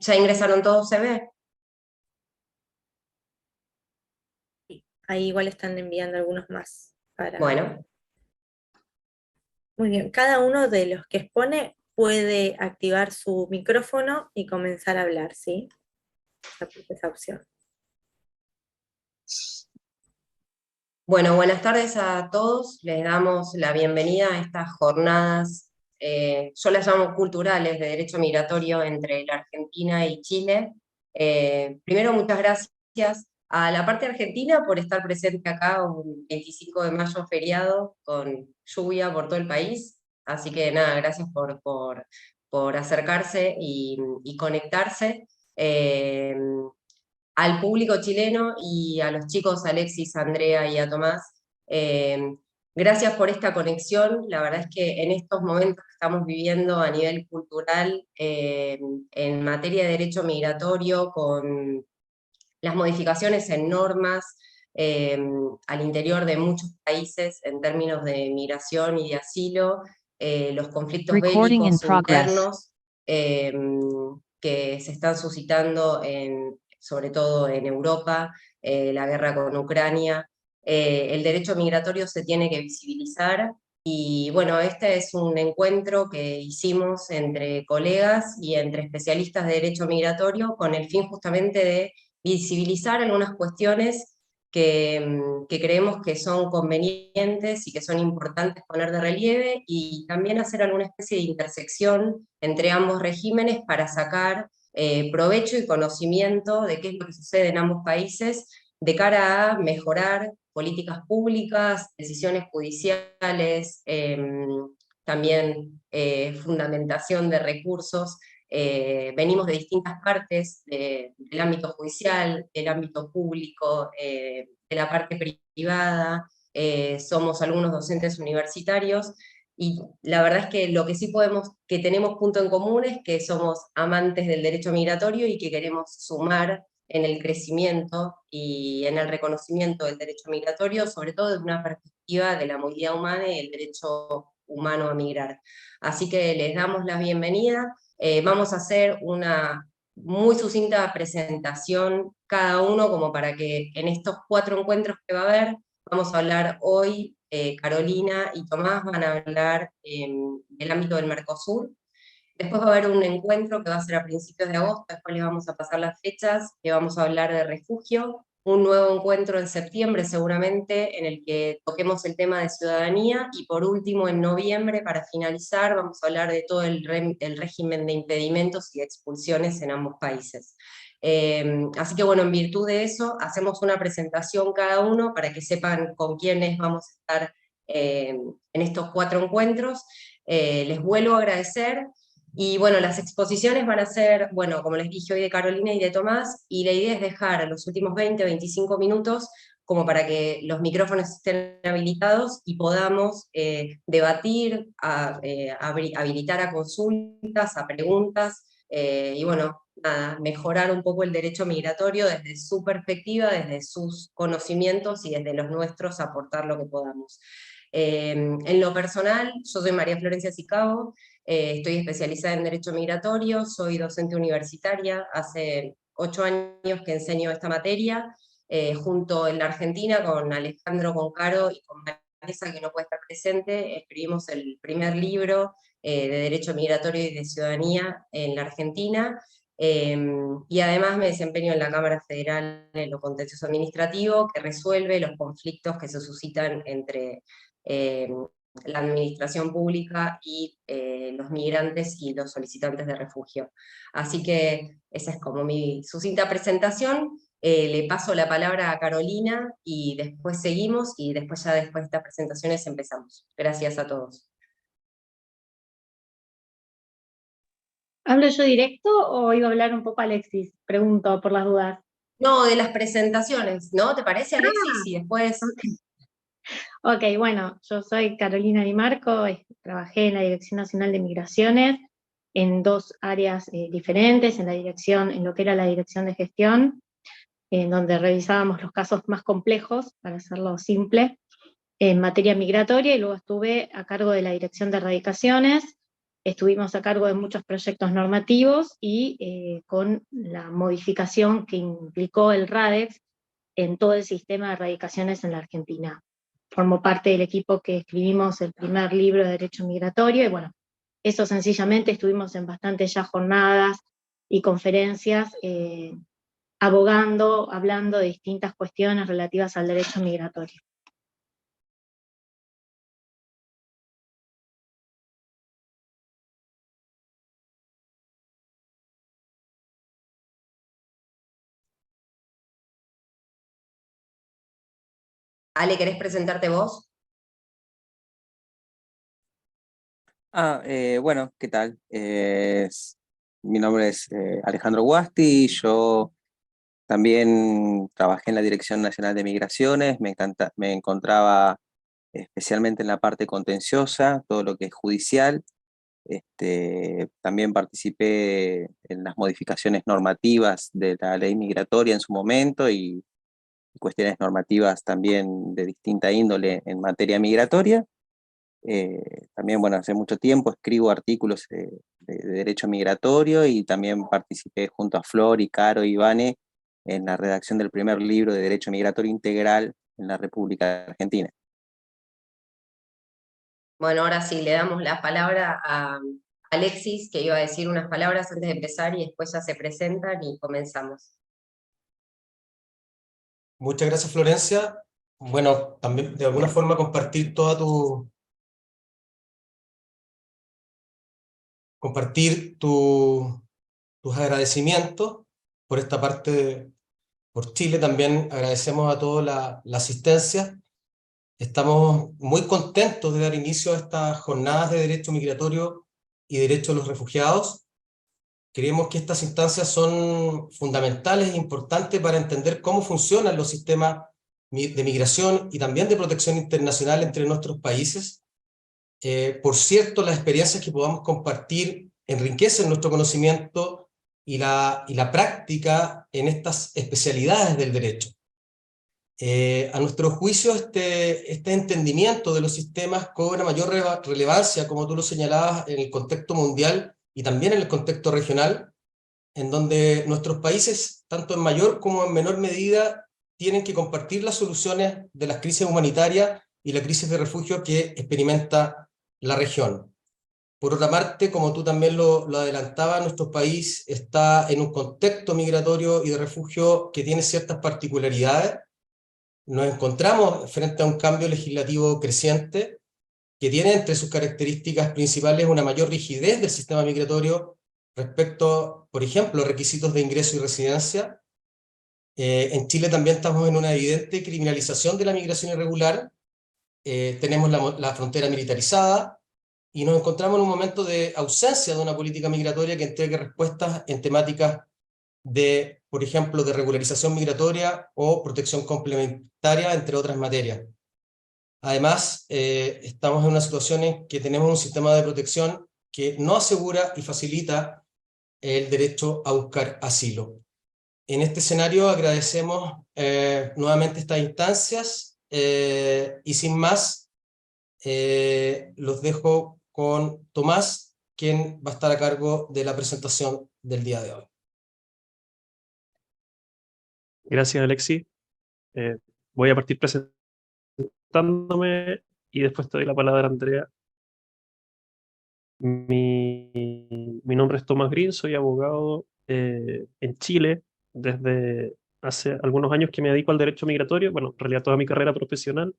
¿Ya ingresaron todos, se ve? Ahí igual están enviando algunos más para... Bueno, Muy bien, cada uno de los que expone puede activar su micrófono y comenzar a hablar, ¿sí? Esa opción. bueno, buenas tardes a todos. Les damos la bienvenida a estas jornadas, yo las llamo culturales, de derecho migratorio entre la Argentina y Chile. Primero, muchas gracias a la parte argentina por estar presente acá, un 25 de mayo feriado, con lluvia por todo el país. Así que nada, gracias por acercarse y conectarse. Al público chileno y a los chicos, a Alexis, a Andrea y a Tomás, gracias por esta conexión. La verdad es que en estos momentos que estamos viviendo a nivel cultural, en materia de derecho migratorio, con las modificaciones en normas al interior de muchos países en términos de migración y de asilo, los conflictos bélicos internos que se están suscitando sobre todo en Europa, la guerra con Ucrania. El derecho migratorio se tiene que visibilizar y bueno, este es un encuentro que hicimos entre colegas y entre especialistas de derecho migratorio con el fin justamente de visibilizar algunas cuestiones que creemos que son convenientes y que son importantes poner de relieve, y también hacer alguna especie de intersección entre ambos regímenes para sacar provecho y conocimiento de qué es lo que sucede en ambos países de cara a mejorar políticas públicas, decisiones judiciales, también fundamentación de recursos. Venimos de distintas partes del ámbito judicial, del ámbito público, de la parte privada, somos algunos docentes universitarios, y la verdad es que lo que sí que tenemos punto en común es que somos amantes del derecho migratorio y que queremos sumar en el crecimiento y en el reconocimiento del derecho migratorio, sobre todo desde una perspectiva de la movilidad humana y el derecho humano a migrar. Así que les damos la bienvenida. Vamos a hacer una muy sucinta presentación cada uno, como para que en estos 4 encuentros que va a haber, vamos a hablar hoy, Carolina y Tomás van a hablar del ámbito del Mercosur. Después va a haber un encuentro que va a ser a principios de agosto, después les vamos a pasar las fechas, que vamos a hablar de refugio, un nuevo encuentro en septiembre seguramente, en el que toquemos el tema de ciudadanía, y por último en noviembre, para finalizar, vamos a hablar de todo el régimen de impedimentos y expulsiones en ambos países. Así que bueno, en virtud de eso, hacemos una presentación cada uno para que sepan con quiénes vamos a estar en estos 4 encuentros. Les vuelvo a agradecer. Y bueno, las exposiciones van a ser, bueno, como les dije hoy, de Carolina y de Tomás, y la idea es dejar los últimos 20, 25 minutos como para que los micrófonos estén habilitados y podamos debatir, habilitar a consultas, a preguntas, y bueno, nada, mejorar un poco el derecho migratorio desde su perspectiva, desde sus conocimientos, y desde los nuestros aportar lo que podamos. En lo personal, yo soy María Florencia Sicabo. Estoy especializada en Derecho Migratorio, soy docente universitaria, hace 8 años que enseño esta materia, junto en la Argentina con Alejandro Concaro y con Vanessa, que no puede estar presente, escribimos el primer libro de Derecho Migratorio y de Ciudadanía en la Argentina, y además me desempeño en la Cámara Federal en lo contencioso administrativo, que resuelve los conflictos que se suscitan entre la administración pública y los migrantes y los solicitantes de refugio. Así que esa es como mi sucinta presentación. Le paso la palabra a Carolina y después seguimos, y después de estas presentaciones empezamos. Gracias a todos. ¿Hablo yo directo o iba a hablar un poco Alexis? Pregunto por las dudas. No, de las presentaciones, ¿no? ¿Te parece, Alexis? Y después... Ok, bueno, yo soy Carolina Di Marco, trabajé en la Dirección Nacional de Migraciones, en dos áreas diferentes, en lo que era la dirección de gestión, en donde revisábamos los casos más complejos, para hacerlo simple, en materia migratoria, y luego estuve a cargo de la Dirección de Erradicaciones. Estuvimos a cargo de muchos proyectos normativos y con la modificación que implicó el RADEX en todo el sistema de erradicaciones en la Argentina. Formo parte del equipo que escribimos el primer libro de Derecho Migratorio, y bueno, eso sencillamente estuvimos en bastantes ya jornadas y conferencias abogando, hablando de distintas cuestiones relativas al derecho migratorio. Ale, ¿querés presentarte vos? Bueno, ¿qué tal? Mi nombre es Alejandro Guasti, yo también trabajé en la Dirección Nacional de Migraciones, me encontraba especialmente en la parte contenciosa, todo lo que es judicial. También participé en las modificaciones normativas de la ley migratoria en su momento y cuestiones normativas también de distinta índole en materia migratoria. También, bueno, hace mucho tiempo escribo artículos de derecho migratorio y también participé junto a Flor y Caro y Vane en la redacción del primer libro de Derecho Migratorio Integral en la República Argentina. Bueno, ahora sí, le damos la palabra a Alexis, que iba a decir unas palabras antes de empezar y después ya se presentan y comenzamos. Muchas gracias, Florencia. Bueno, también de alguna forma compartir tus agradecimientos por esta parte, por Chile. También agradecemos a todos la asistencia. Estamos muy contentos de dar inicio a estas jornadas de derecho migratorio y derecho de los refugiados. Creemos que estas instancias son fundamentales e importantes para entender cómo funcionan los sistemas de migración y también de protección internacional entre nuestros países. Por cierto, las experiencias que podamos compartir enriquecen nuestro conocimiento y la práctica en estas especialidades del derecho. A nuestro juicio, este entendimiento de los sistemas cobra mayor relevancia, como tú lo señalabas, en el contexto mundial y también en el contexto regional, en donde nuestros países, tanto en mayor como en menor medida, tienen que compartir las soluciones de las crisis humanitarias y la crisis de refugio que experimenta la región. Por otra parte, como tú también lo adelantabas, nuestro país está en un contexto migratorio y de refugio que tiene ciertas particularidades. Nos encontramos frente a un cambio legislativo creciente que tiene entre sus características principales una mayor rigidez del sistema migratorio respecto, por ejemplo, a requisitos de ingreso y residencia. En Chile también estamos en una evidente criminalización de la migración irregular. Tenemos la frontera militarizada y nos encontramos en un momento de ausencia de una política migratoria que entregue respuestas en temáticas de, por ejemplo, de regularización migratoria o protección complementaria, entre otras materias. Además, estamos en una situación en que tenemos un sistema de protección que no asegura y facilita el derecho a buscar asilo. En este escenario agradecemos nuevamente estas instancias y sin más los dejo con Tomás, quien va a estar a cargo de la presentación del día de hoy. Gracias, Alexis. Voy a partir presentándome y después te doy la palabra a Andrea. Mi nombre es Tomás Green, soy abogado en Chile desde hace algunos años que me dedico al derecho migratorio, bueno, en realidad toda mi carrera profesional.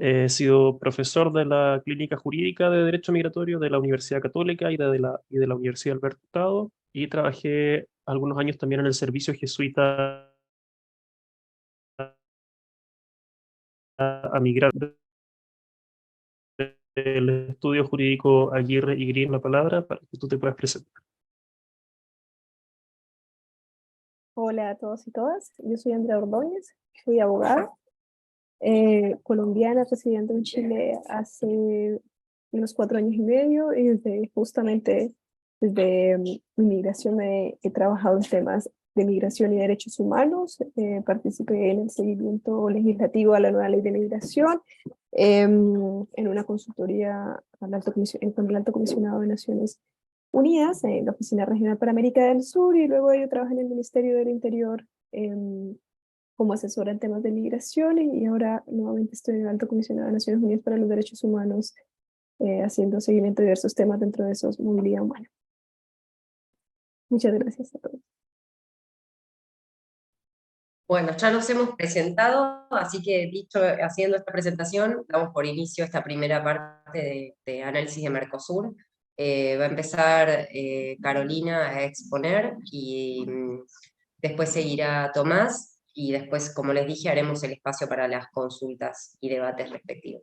He sido profesor de la Clínica Jurídica de Derecho Migratorio de la Universidad Católica y de la Universidad Alberto Hurtado, y trabajé algunos años también en el servicio jesuita a migrantes del estudio jurídico Aguirre y Green, la palabra para que tú te puedas presentar. Hola a todos y todas, yo soy Andrea Ordóñez, soy abogada colombiana residente en Chile hace unos 4 años y medio, y justamente desde mi migración he trabajado en temas de migración y derechos humanos. Participé en el seguimiento legislativo a la nueva ley de migración, en una consultoría con el Alto Comisionado de Naciones Unidas, en la Oficina Regional para América del Sur, y luego yo trabajé en el Ministerio del Interior como asesora en temas de migración, y ahora nuevamente estoy en el Alto Comisionado de Naciones Unidas para los Derechos Humanos, haciendo seguimiento de diversos temas, dentro de esos movilidad humana. Muchas gracias a todos. Bueno, ya nos hemos presentado, así que haciendo esta presentación, damos por inicio esta primera parte de análisis de Mercosur. Va a empezar Carolina a exponer, y después seguirá Tomás, y después, como les dije, haremos el espacio para las consultas y debates respectivos.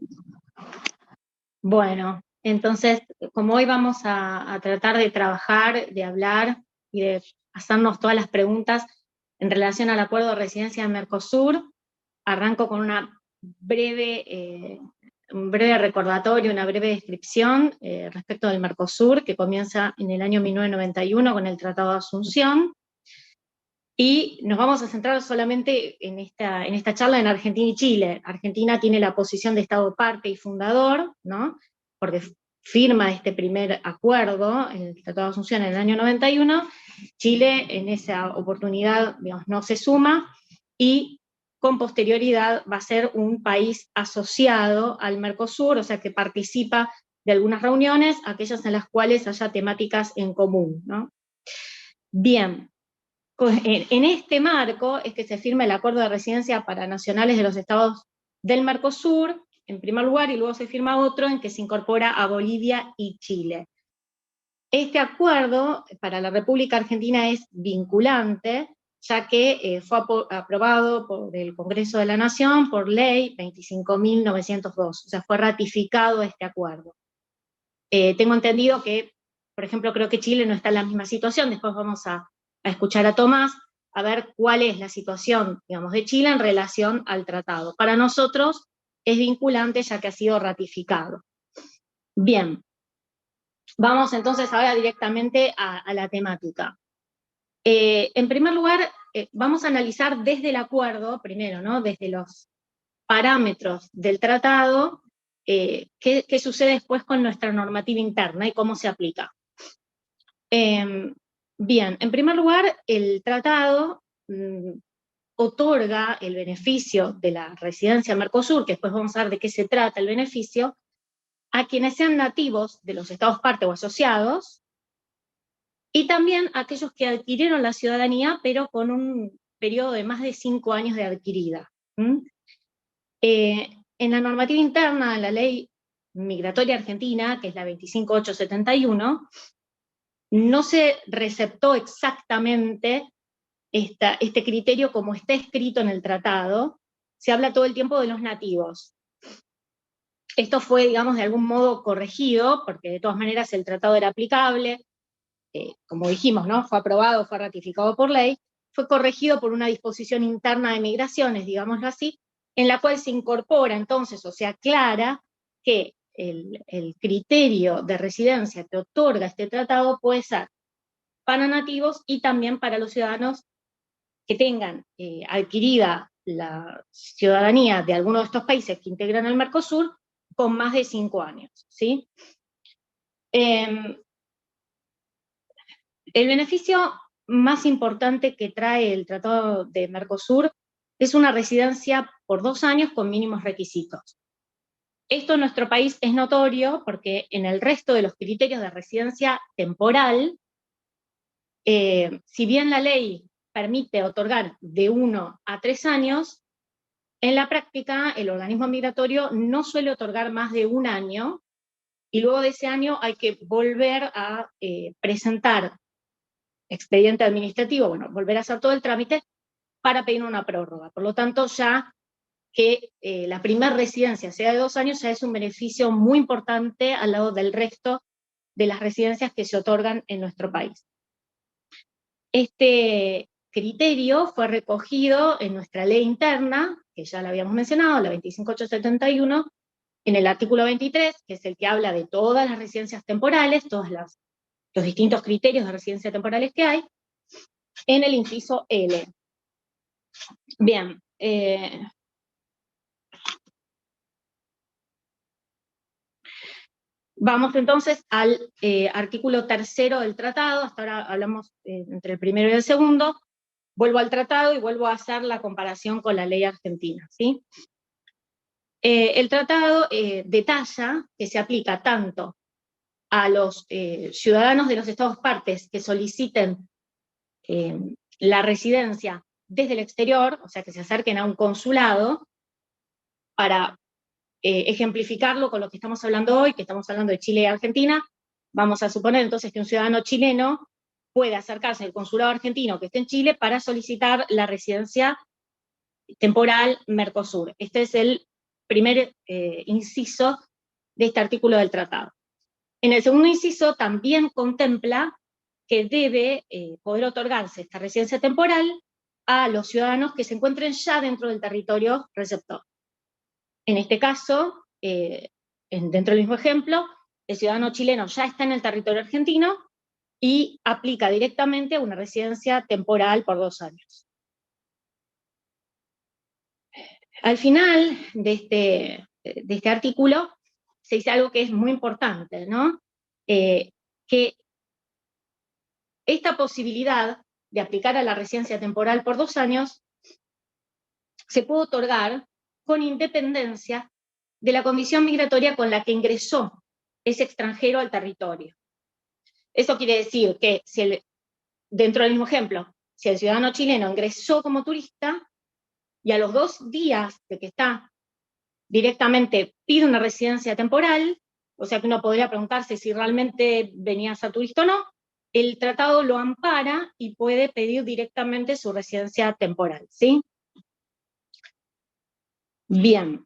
Bueno, entonces, como hoy vamos a tratar de trabajar, de hablar y de hacernos todas las preguntas en relación al acuerdo de residencia de Mercosur, arranco con un breve recordatorio, una breve descripción respecto del Mercosur, que comienza en el año 1991 con el Tratado de Asunción, y nos vamos a centrar solamente en esta charla en Argentina y Chile. Argentina tiene la posición de Estado parte y fundador, ¿no? Porque firma este primer acuerdo, el Tratado de Asunción, en el año 91, Chile en esa oportunidad, digamos, no se suma, y con posterioridad va a ser un país asociado al Mercosur, o sea que participa de algunas reuniones, aquellas en las cuales haya temáticas en común, ¿no? Bien, en este marco es que se firma el acuerdo de residencia para nacionales de los estados del Mercosur, en primer lugar, y luego se firma otro en que se incorpora a Bolivia y Chile. Este acuerdo para la República Argentina es vinculante, ya que fue aprobado por el Congreso de la Nación por ley 25.902, o sea, fue ratificado este acuerdo. Tengo entendido que, por ejemplo, creo que Chile no está en la misma situación. Después vamos a escuchar a Tomás, a ver cuál es la situación, digamos, de Chile en relación al tratado. Para nosotros es vinculante, ya que ha sido ratificado. Bien, vamos entonces ahora directamente a la temática. En primer lugar, vamos a analizar desde el acuerdo, primero, ¿no? Desde los parámetros del tratado, qué sucede después con nuestra normativa interna y cómo se aplica. Bien, en primer lugar, el tratado otorga el beneficio de la residencia Mercosur, que después vamos a ver de qué se trata el beneficio, a quienes sean nativos de los estados parte o asociados, y también a aquellos que adquirieron la ciudadanía, pero con un periodo de más de 5 años de adquirida. En la normativa interna, en la ley migratoria argentina, que es la 25.871, no se receptó exactamente este criterio como está escrito en el tratado. Se habla todo el tiempo de los nativos. Esto fue, digamos, de algún modo corregido, porque de todas maneras el tratado era aplicable, como dijimos, ¿no? Fue aprobado, fue ratificado por ley, fue corregido por una disposición interna de migraciones, digámoslo así, en la cual se incorpora entonces, o sea, aclara que el criterio de residencia que otorga este tratado puede ser para nativos y también para los ciudadanos que tengan adquirida la ciudadanía de alguno de estos países que integran el Mercosur con más de 5 años, ¿sí? El beneficio más importante que trae el Tratado de Mercosur es una residencia por 2 años con mínimos requisitos. Esto en nuestro país es notorio porque en el resto de los criterios de residencia temporal, si bien la ley permite otorgar de 1 a 3 años, en la práctica el organismo migratorio no suele otorgar más de 1 año, y luego de ese año hay que volver a presentar expediente administrativo, bueno, volver a hacer todo el trámite para pedir una prórroga. Por lo tanto, ya que la primera residencia sea de 2 años ya es un beneficio muy importante al lado del resto de las residencias que se otorgan en nuestro país. Este criterio fue recogido en nuestra ley interna, que ya la habíamos mencionado, la 25871, en el artículo 23, que es el que habla de todas las residencias temporales, todos los distintos criterios de residencia temporales que hay, en el inciso L. Bien, vamos entonces al artículo 3 del tratado. Hasta ahora hablamos entre el primero y el segundo. Vuelvo al tratado y vuelvo a hacer la comparación con la ley argentina, ¿sí? El tratado detalla que se aplica tanto a los ciudadanos de los estados partes que soliciten la residencia desde el exterior, o sea, que se acerquen a un consulado, para ejemplificarlo con lo que estamos hablando hoy, que estamos hablando de Chile y Argentina. Vamos a suponer entonces que un ciudadano chileno puede acercarse al consulado argentino que esté en Chile para solicitar la residencia temporal Mercosur. Este es el primer inciso de este artículo del tratado. En el segundo inciso también contempla que debe poder otorgarse esta residencia temporal a los ciudadanos que se encuentren ya dentro del territorio receptor. En este caso, dentro del mismo ejemplo, el ciudadano chileno ya está en el territorio argentino y aplica directamente una residencia temporal por 2 años. Al final de este artículo se dice algo que es muy importante, ¿no? Que esta posibilidad de aplicar a la residencia temporal por 2 años se puede otorgar con independencia de la condición migratoria con la que ingresó ese extranjero al territorio. Eso quiere decir que, dentro del mismo ejemplo, si el ciudadano chileno ingresó como turista y a los 2 días de que está directamente pide una residencia temporal, o sea que uno podría preguntarse si realmente venía a ser turista o no, el tratado lo ampara y puede pedir directamente su residencia temporal, ¿sí? Bien.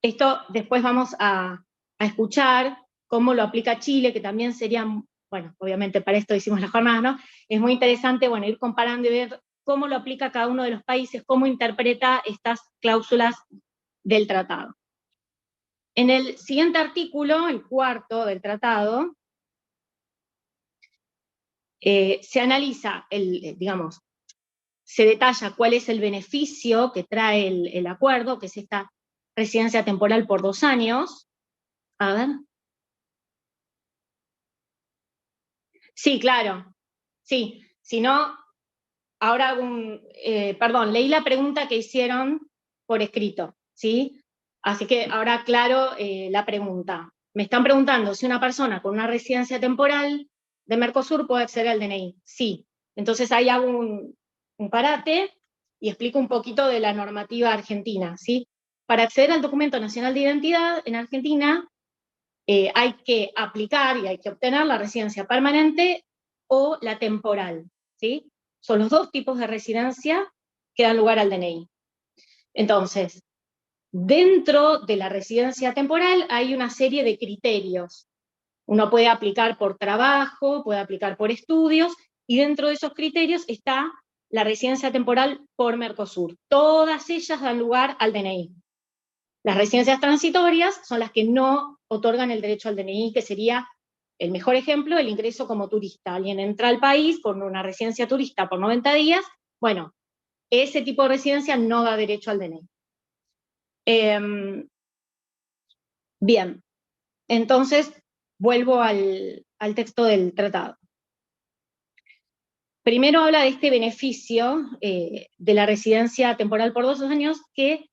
Esto después vamos a escuchar cómo lo aplica Chile, que también sería, bueno, obviamente para esto hicimos la jornada, ¿no? Es muy interesante, bueno, ir comparando y ver cómo lo aplica cada uno de los países, cómo interpreta estas cláusulas del tratado. En el siguiente artículo, el 4 del tratado, se analiza, digamos, se detalla cuál es el beneficio que trae el acuerdo, que es esta residencia temporal por 2 años. A ver. Sí, claro. Sí, si no, ahora perdón, leí la pregunta que hicieron por escrito, ¿sí? Así que ahora aclaro la pregunta. Me están preguntando si una persona con una residencia temporal de Mercosur puede acceder al DNI. Sí. Entonces ahí hago un parate y explico un poquito de la normativa argentina, ¿sí? Para acceder al documento nacional de identidad en Argentina hay que aplicar y hay que obtener la residencia permanente o la temporal, ¿sí? Son los 2 tipos de residencia que dan lugar al DNI. Entonces, dentro de la residencia temporal hay una serie de criterios. Uno puede aplicar por trabajo, puede aplicar por estudios, y dentro de esos criterios está la residencia temporal por Mercosur. Todas ellas dan lugar al DNI. Las residencias transitorias son las que no otorgan el derecho al DNI, que sería el mejor ejemplo, el ingreso como turista. Alguien entra al país con una residencia turista por 90 días, bueno, ese tipo de residencia no da derecho al DNI. Bien, entonces vuelvo al texto del tratado. Primero habla de este beneficio de la residencia temporal por 2 años, que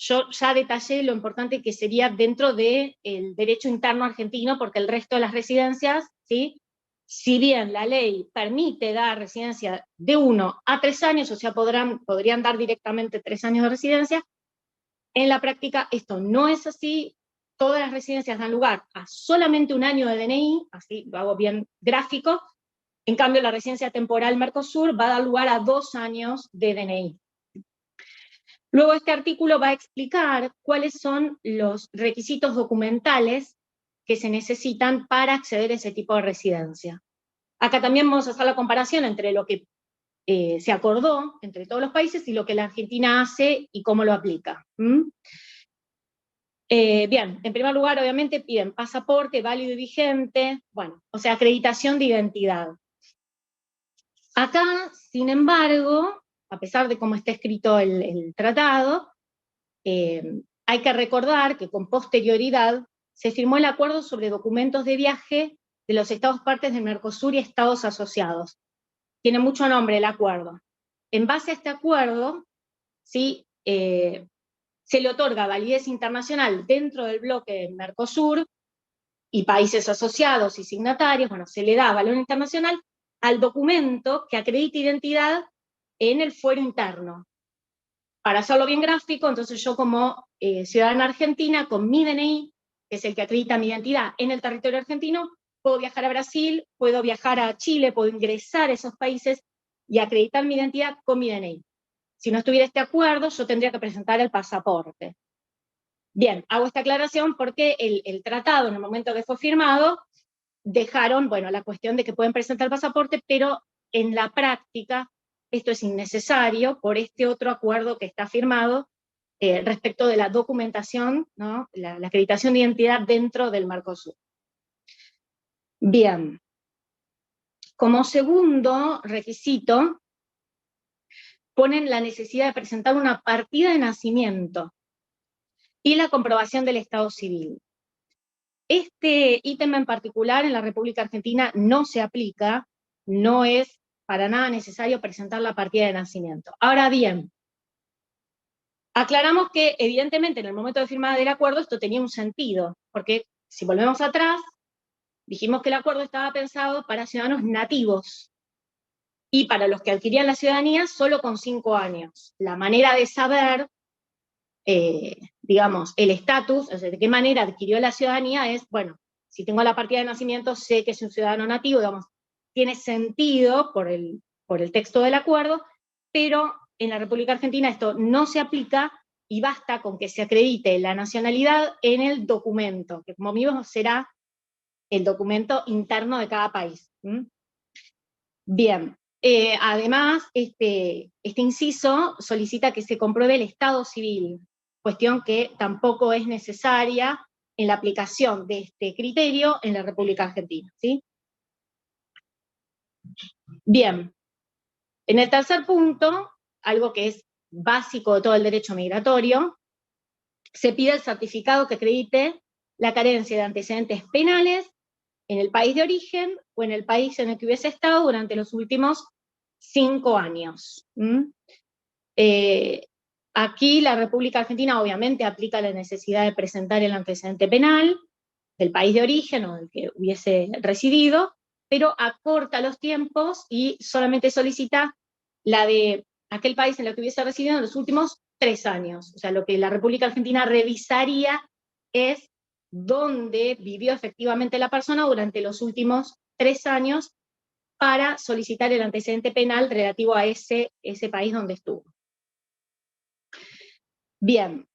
yo ya detallé lo importante que sería dentro del derecho interno argentino, porque el resto de las residencias, ¿sí? Si bien la ley permite dar residencia de 1 a 3 años, o sea, podrían dar directamente 3 años de residencia, en la práctica esto no es así. Todas las residencias dan lugar a solamente 1 año de DNI, así lo hago bien gráfico. En cambio, la residencia temporal Mercosur va a dar lugar a 2 años de DNI. Luego este artículo va a explicar cuáles son los requisitos documentales que se necesitan para acceder a ese tipo de residencia. Acá también vamos a hacer la comparación entre lo que se acordó entre todos los países y lo que la Argentina hace y cómo lo aplica. Bien, en primer lugar, obviamente piden pasaporte válido y vigente, bueno, o sea, acreditación de identidad. Acá, sin embargo, a pesar de cómo está escrito el tratado, hay que recordar que con posterioridad se firmó el acuerdo sobre documentos de viaje de los estados partes del Mercosur y estados asociados. Tiene mucho nombre el acuerdo. En base a este acuerdo, ¿sí? Se le otorga validez internacional dentro del bloque Mercosur y países asociados y signatarios, bueno, se le da valor internacional al documento que acredita identidad en el fuero interno. Para hacerlo bien gráfico, entonces yo como ciudadana argentina, con mi DNI, que es el que acredita mi identidad en el territorio argentino, puedo viajar a Brasil, puedo viajar a Chile, puedo ingresar a esos países y acreditar mi identidad con mi DNI. Si no estuviera este acuerdo, yo tendría que presentar el pasaporte. Bien, hago esta aclaración porque el tratado, en el momento que fue firmado, dejaron, bueno, la cuestión de que pueden presentar el pasaporte, pero en la práctica esto es innecesario por este otro acuerdo que está firmado respecto de la documentación, ¿no? La acreditación de identidad dentro del Mercosur. Bien, como segundo requisito, ponen la necesidad de presentar una partida de nacimiento y la comprobación del estado civil. Este ítem en particular en la República Argentina no se aplica, no es para nada necesario presentar la partida de nacimiento. Ahora bien, aclaramos que evidentemente en el momento de firma del acuerdo esto tenía un sentido, porque si volvemos atrás, dijimos que el acuerdo estaba pensado para ciudadanos nativos, y para los que adquirían la ciudadanía solo con 5 años. La manera de saber, digamos, el estatus, o sea, de qué manera adquirió la ciudadanía es, bueno, si tengo la partida de nacimiento, sé que es un ciudadano nativo, digamos, tiene sentido por el texto del acuerdo, pero en la República Argentina esto no se aplica y basta con que se acredite la nacionalidad en el documento, que como mismo será el documento interno de cada país. Bien. Además, este inciso solicita que se compruebe el estado civil, cuestión que tampoco es necesaria en la aplicación de este criterio en la República Argentina, ¿sí? Bien, en el tercer punto, algo que es básico de todo el derecho migratorio, se pide el certificado que acredite la carencia de antecedentes penales en el país de origen o en el país en el que hubiese estado durante los últimos 5 años. Aquí la República Argentina obviamente aplica la necesidad de presentar el antecedente penal del país de origen o del que hubiese residido, pero acorta los tiempos y solamente solicita la de aquel país en el que hubiese residido en los últimos 3 años. O sea, lo que la República Argentina revisaría es dónde vivió efectivamente la persona durante los últimos 3 años para solicitar el antecedente penal relativo a ese país donde estuvo. Bien.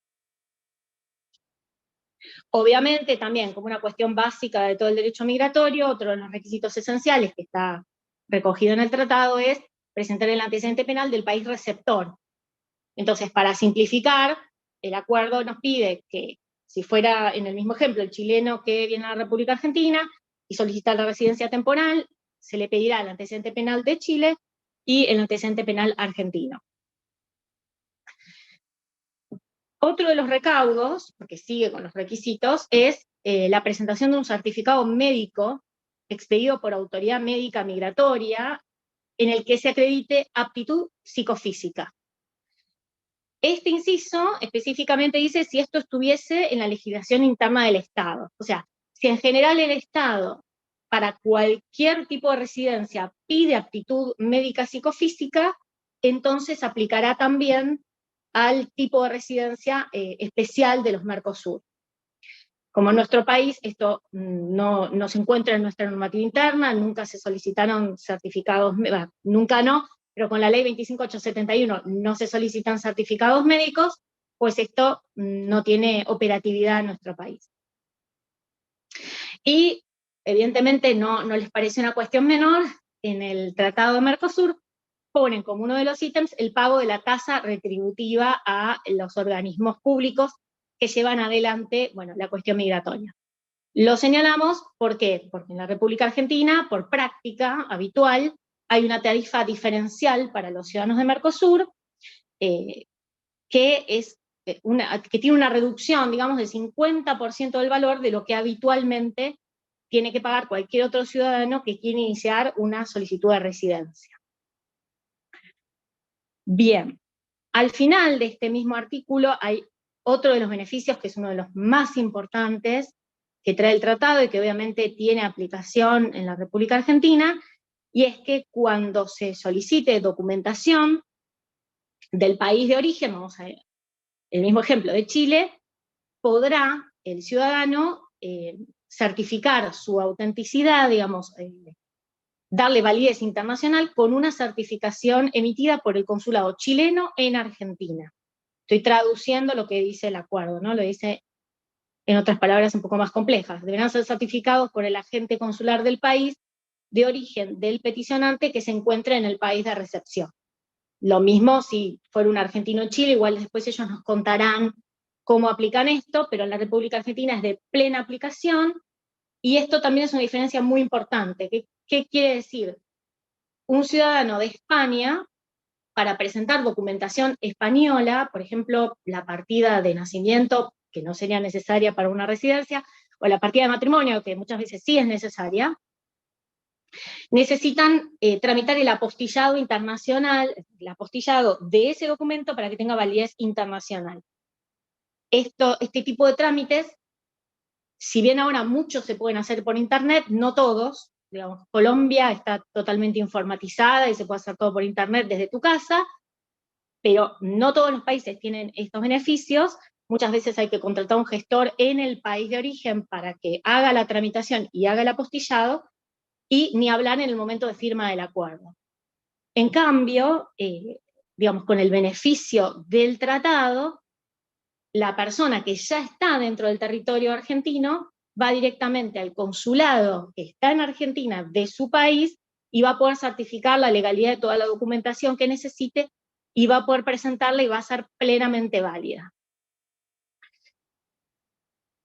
Obviamente también, como una cuestión básica de todo el derecho migratorio, otro de los requisitos esenciales que está recogido en el tratado es presentar el antecedente penal del país receptor. Entonces, para simplificar, el acuerdo nos pide que, si fuera en el mismo ejemplo, el chileno que viene a la República Argentina y solicita la residencia temporal, se le pedirá el antecedente penal de Chile y el antecedente penal argentino. Otro de los recaudos, porque sigue con los requisitos, es la presentación de un certificado médico expedido por autoridad médica migratoria en el que se acredite aptitud psicofísica. Este inciso específicamente dice si esto estuviese en la legislación interna del Estado. O sea, si en general el Estado, para cualquier tipo de residencia, pide aptitud médica psicofísica, entonces aplicará también al tipo de residencia especial de los Mercosur. Como en nuestro país esto no se encuentra en nuestra normativa interna, nunca se solicitaron certificados, nunca no, pero con la ley 25871 no se solicitan certificados médicos, pues esto no tiene operatividad en nuestro país. Y evidentemente no les parece una cuestión menor en el Tratado de Mercosur, ponen como uno de los ítems el pago de la tasa retributiva a los organismos públicos que llevan adelante, bueno, la cuestión migratoria. Lo señalamos, ¿por qué? Porque en la República Argentina, por práctica habitual, hay una tarifa diferencial para los ciudadanos de Mercosur, que tiene una reducción, digamos, del 50% del valor de lo que habitualmente tiene que pagar cualquier otro ciudadano que quiere iniciar una solicitud de residencia. Bien, al final de este mismo artículo hay otro de los beneficios, que es uno de los más importantes que trae el tratado y que obviamente tiene aplicación en la República Argentina, y es que cuando se solicite documentación del país de origen, vamos a ver el mismo ejemplo de Chile, podrá el ciudadano certificar su autenticidad, digamos, darle validez internacional con una certificación emitida por el consulado chileno en Argentina. Estoy traduciendo lo que dice el acuerdo, ¿no? Lo dice en otras palabras un poco más complejas. Deberán ser certificados por el agente consular del país de origen del peticionante que se encuentre en el país de recepción. Lo mismo si fuera un argentino en Chile, igual después ellos nos contarán cómo aplican esto, pero en la República Argentina es de plena aplicación, y esto también es una diferencia muy importante. ¿Qué quiere decir? Un ciudadano de España, para presentar documentación española, por ejemplo, la partida de nacimiento, que no sería necesaria para una residencia, o la partida de matrimonio, que muchas veces sí es necesaria, necesitan tramitar el apostillado internacional, el apostillado de ese documento para que tenga validez internacional. Este tipo de trámites, si bien ahora muchos se pueden hacer por internet, no todos. Digamos, Colombia está totalmente informatizada y se puede hacer todo por internet desde tu casa, pero no todos los países tienen estos beneficios. Muchas veces hay que contratar un gestor en el país de origen para que haga la tramitación y haga el apostillado, y ni hablar en el momento de firma del acuerdo. En cambio, digamos, con el beneficio del tratado, la persona que ya está dentro del territorio argentino va directamente al consulado que está en Argentina de su país y va a poder certificar la legalidad de toda la documentación que necesite y va a poder presentarla y va a ser plenamente válida.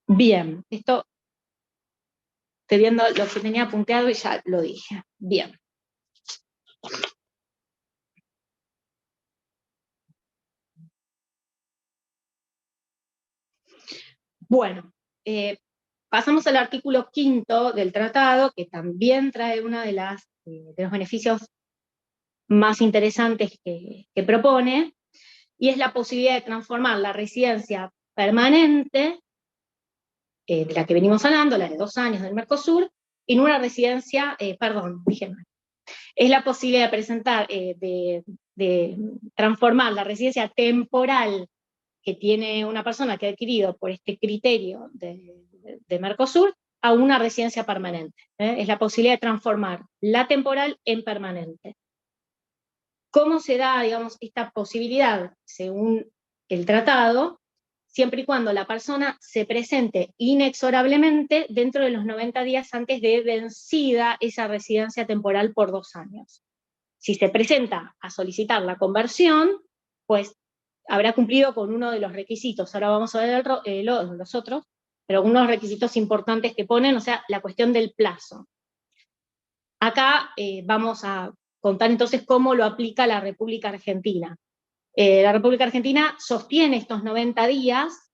Bien, esto estoy viendo lo que tenía punteado y ya lo dije. Bien. Bueno, pasamos al artículo 5 del tratado, que también trae uno de los beneficios más interesantes que propone, y es la posibilidad de transformar la residencia permanente, de la que venimos hablando, la de 2 años del Mercosur, en una residencia, es la posibilidad de presentar, de transformar la residencia temporal que tiene una persona que ha adquirido por este criterio de Mercosur a una residencia permanente. Es la posibilidad de transformar la temporal en permanente. ¿Cómo se da, digamos, esta posibilidad? Según el tratado, siempre y cuando la persona se presente inexorablemente dentro de los 90 días antes de vencida esa residencia temporal por 2 años. Si se presenta a solicitar la conversión, pues habrá cumplido con uno de los requisitos. Ahora vamos a ver los otros, pero unos requisitos importantes que ponen, o sea, la cuestión del plazo. Acá vamos a contar entonces cómo lo aplica la República Argentina. La República Argentina sostiene estos 90 días,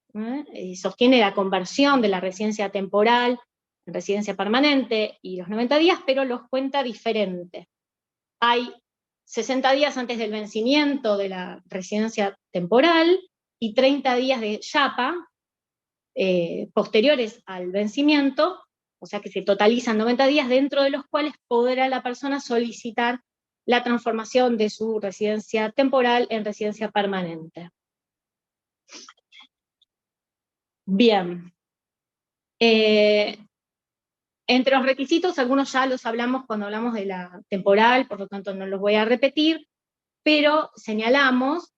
sostiene la conversión de la residencia temporal en residencia permanente y los 90 días, pero los cuenta diferente. Hay 60 días antes del vencimiento de la residencia temporal y 30 días de chapa posteriores al vencimiento, o sea que se totalizan 90 días, dentro de los cuales podrá la persona solicitar la transformación de su residencia temporal en residencia permanente. Bien. Entre los requisitos, algunos ya los hablamos cuando hablamos de la temporal, por lo tanto no los voy a repetir, pero señalamos,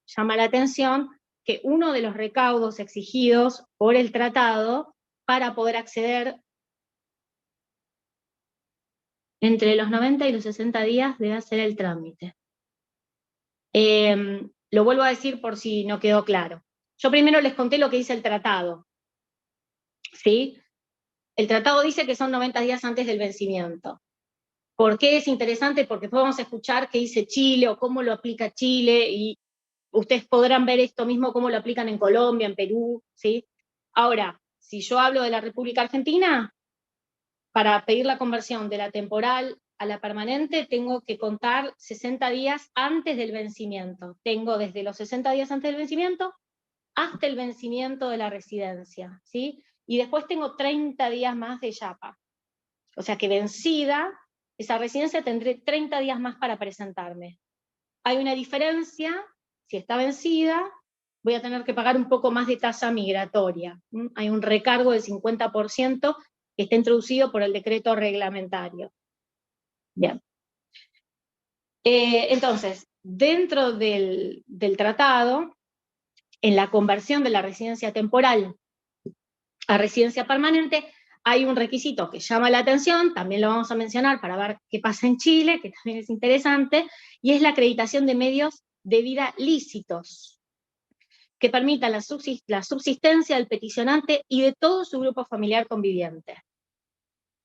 llama la atención, que uno de los recaudos exigidos por el tratado para poder acceder entre los 90 y los 60 días debe hacer el trámite. Lo vuelvo a decir por si no quedó claro. Yo primero les conté lo que dice el tratado, ¿sí? El tratado dice que son 90 días antes del vencimiento. ¿Por qué es interesante? Porque después vamos a escuchar qué dice Chile o cómo lo aplica Chile, y ustedes podrán ver esto mismo cómo lo aplican en Colombia, en Perú, ¿sí? Ahora, si yo hablo de la República Argentina, para pedir la conversión de la temporal a la permanente, tengo que contar 60 días antes del vencimiento. Tengo desde los 60 días antes del vencimiento hasta el vencimiento de la residencia, ¿sí? Y después tengo 30 días más de yapa. O sea que vencida esa residencia tendré 30 días más para presentarme. Hay una diferencia, si está vencida, voy a tener que pagar un poco más de tasa migratoria. Hay un recargo del 50% que está introducido por el decreto reglamentario. Bien. Entonces, dentro del tratado, en la conversión de la residencia temporal a residencia permanente, hay un requisito que llama la atención, también lo vamos a mencionar para ver qué pasa en Chile, que también es interesante, y es la acreditación de medios de vida lícitos, que permitan la subsistencia del peticionante y de todo su grupo familiar conviviente.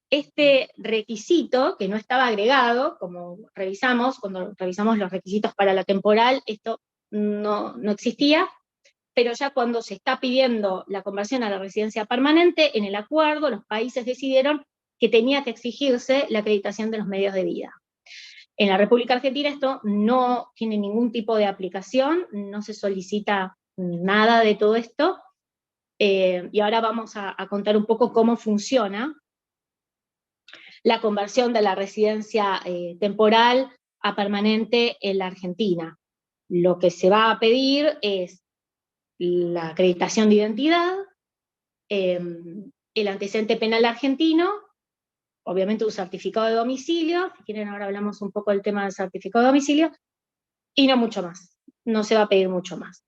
Este requisito, que no estaba agregado, como revisamos, cuando revisamos los requisitos para la temporal, esto no existía, pero ya cuando se está pidiendo la conversión a la residencia permanente, en el acuerdo los países decidieron que tenía que exigirse la acreditación de los medios de vida. En la República Argentina esto no tiene ningún tipo de aplicación, no se solicita nada de todo esto, y ahora vamos a contar un poco cómo funciona la conversión de la residencia temporal a permanente en la Argentina. Lo que se va a pedir es la acreditación de identidad, el antecedente penal argentino, obviamente un certificado de domicilio, si quieren ahora hablamos un poco del tema del certificado de domicilio, y no mucho más, no se va a pedir mucho más.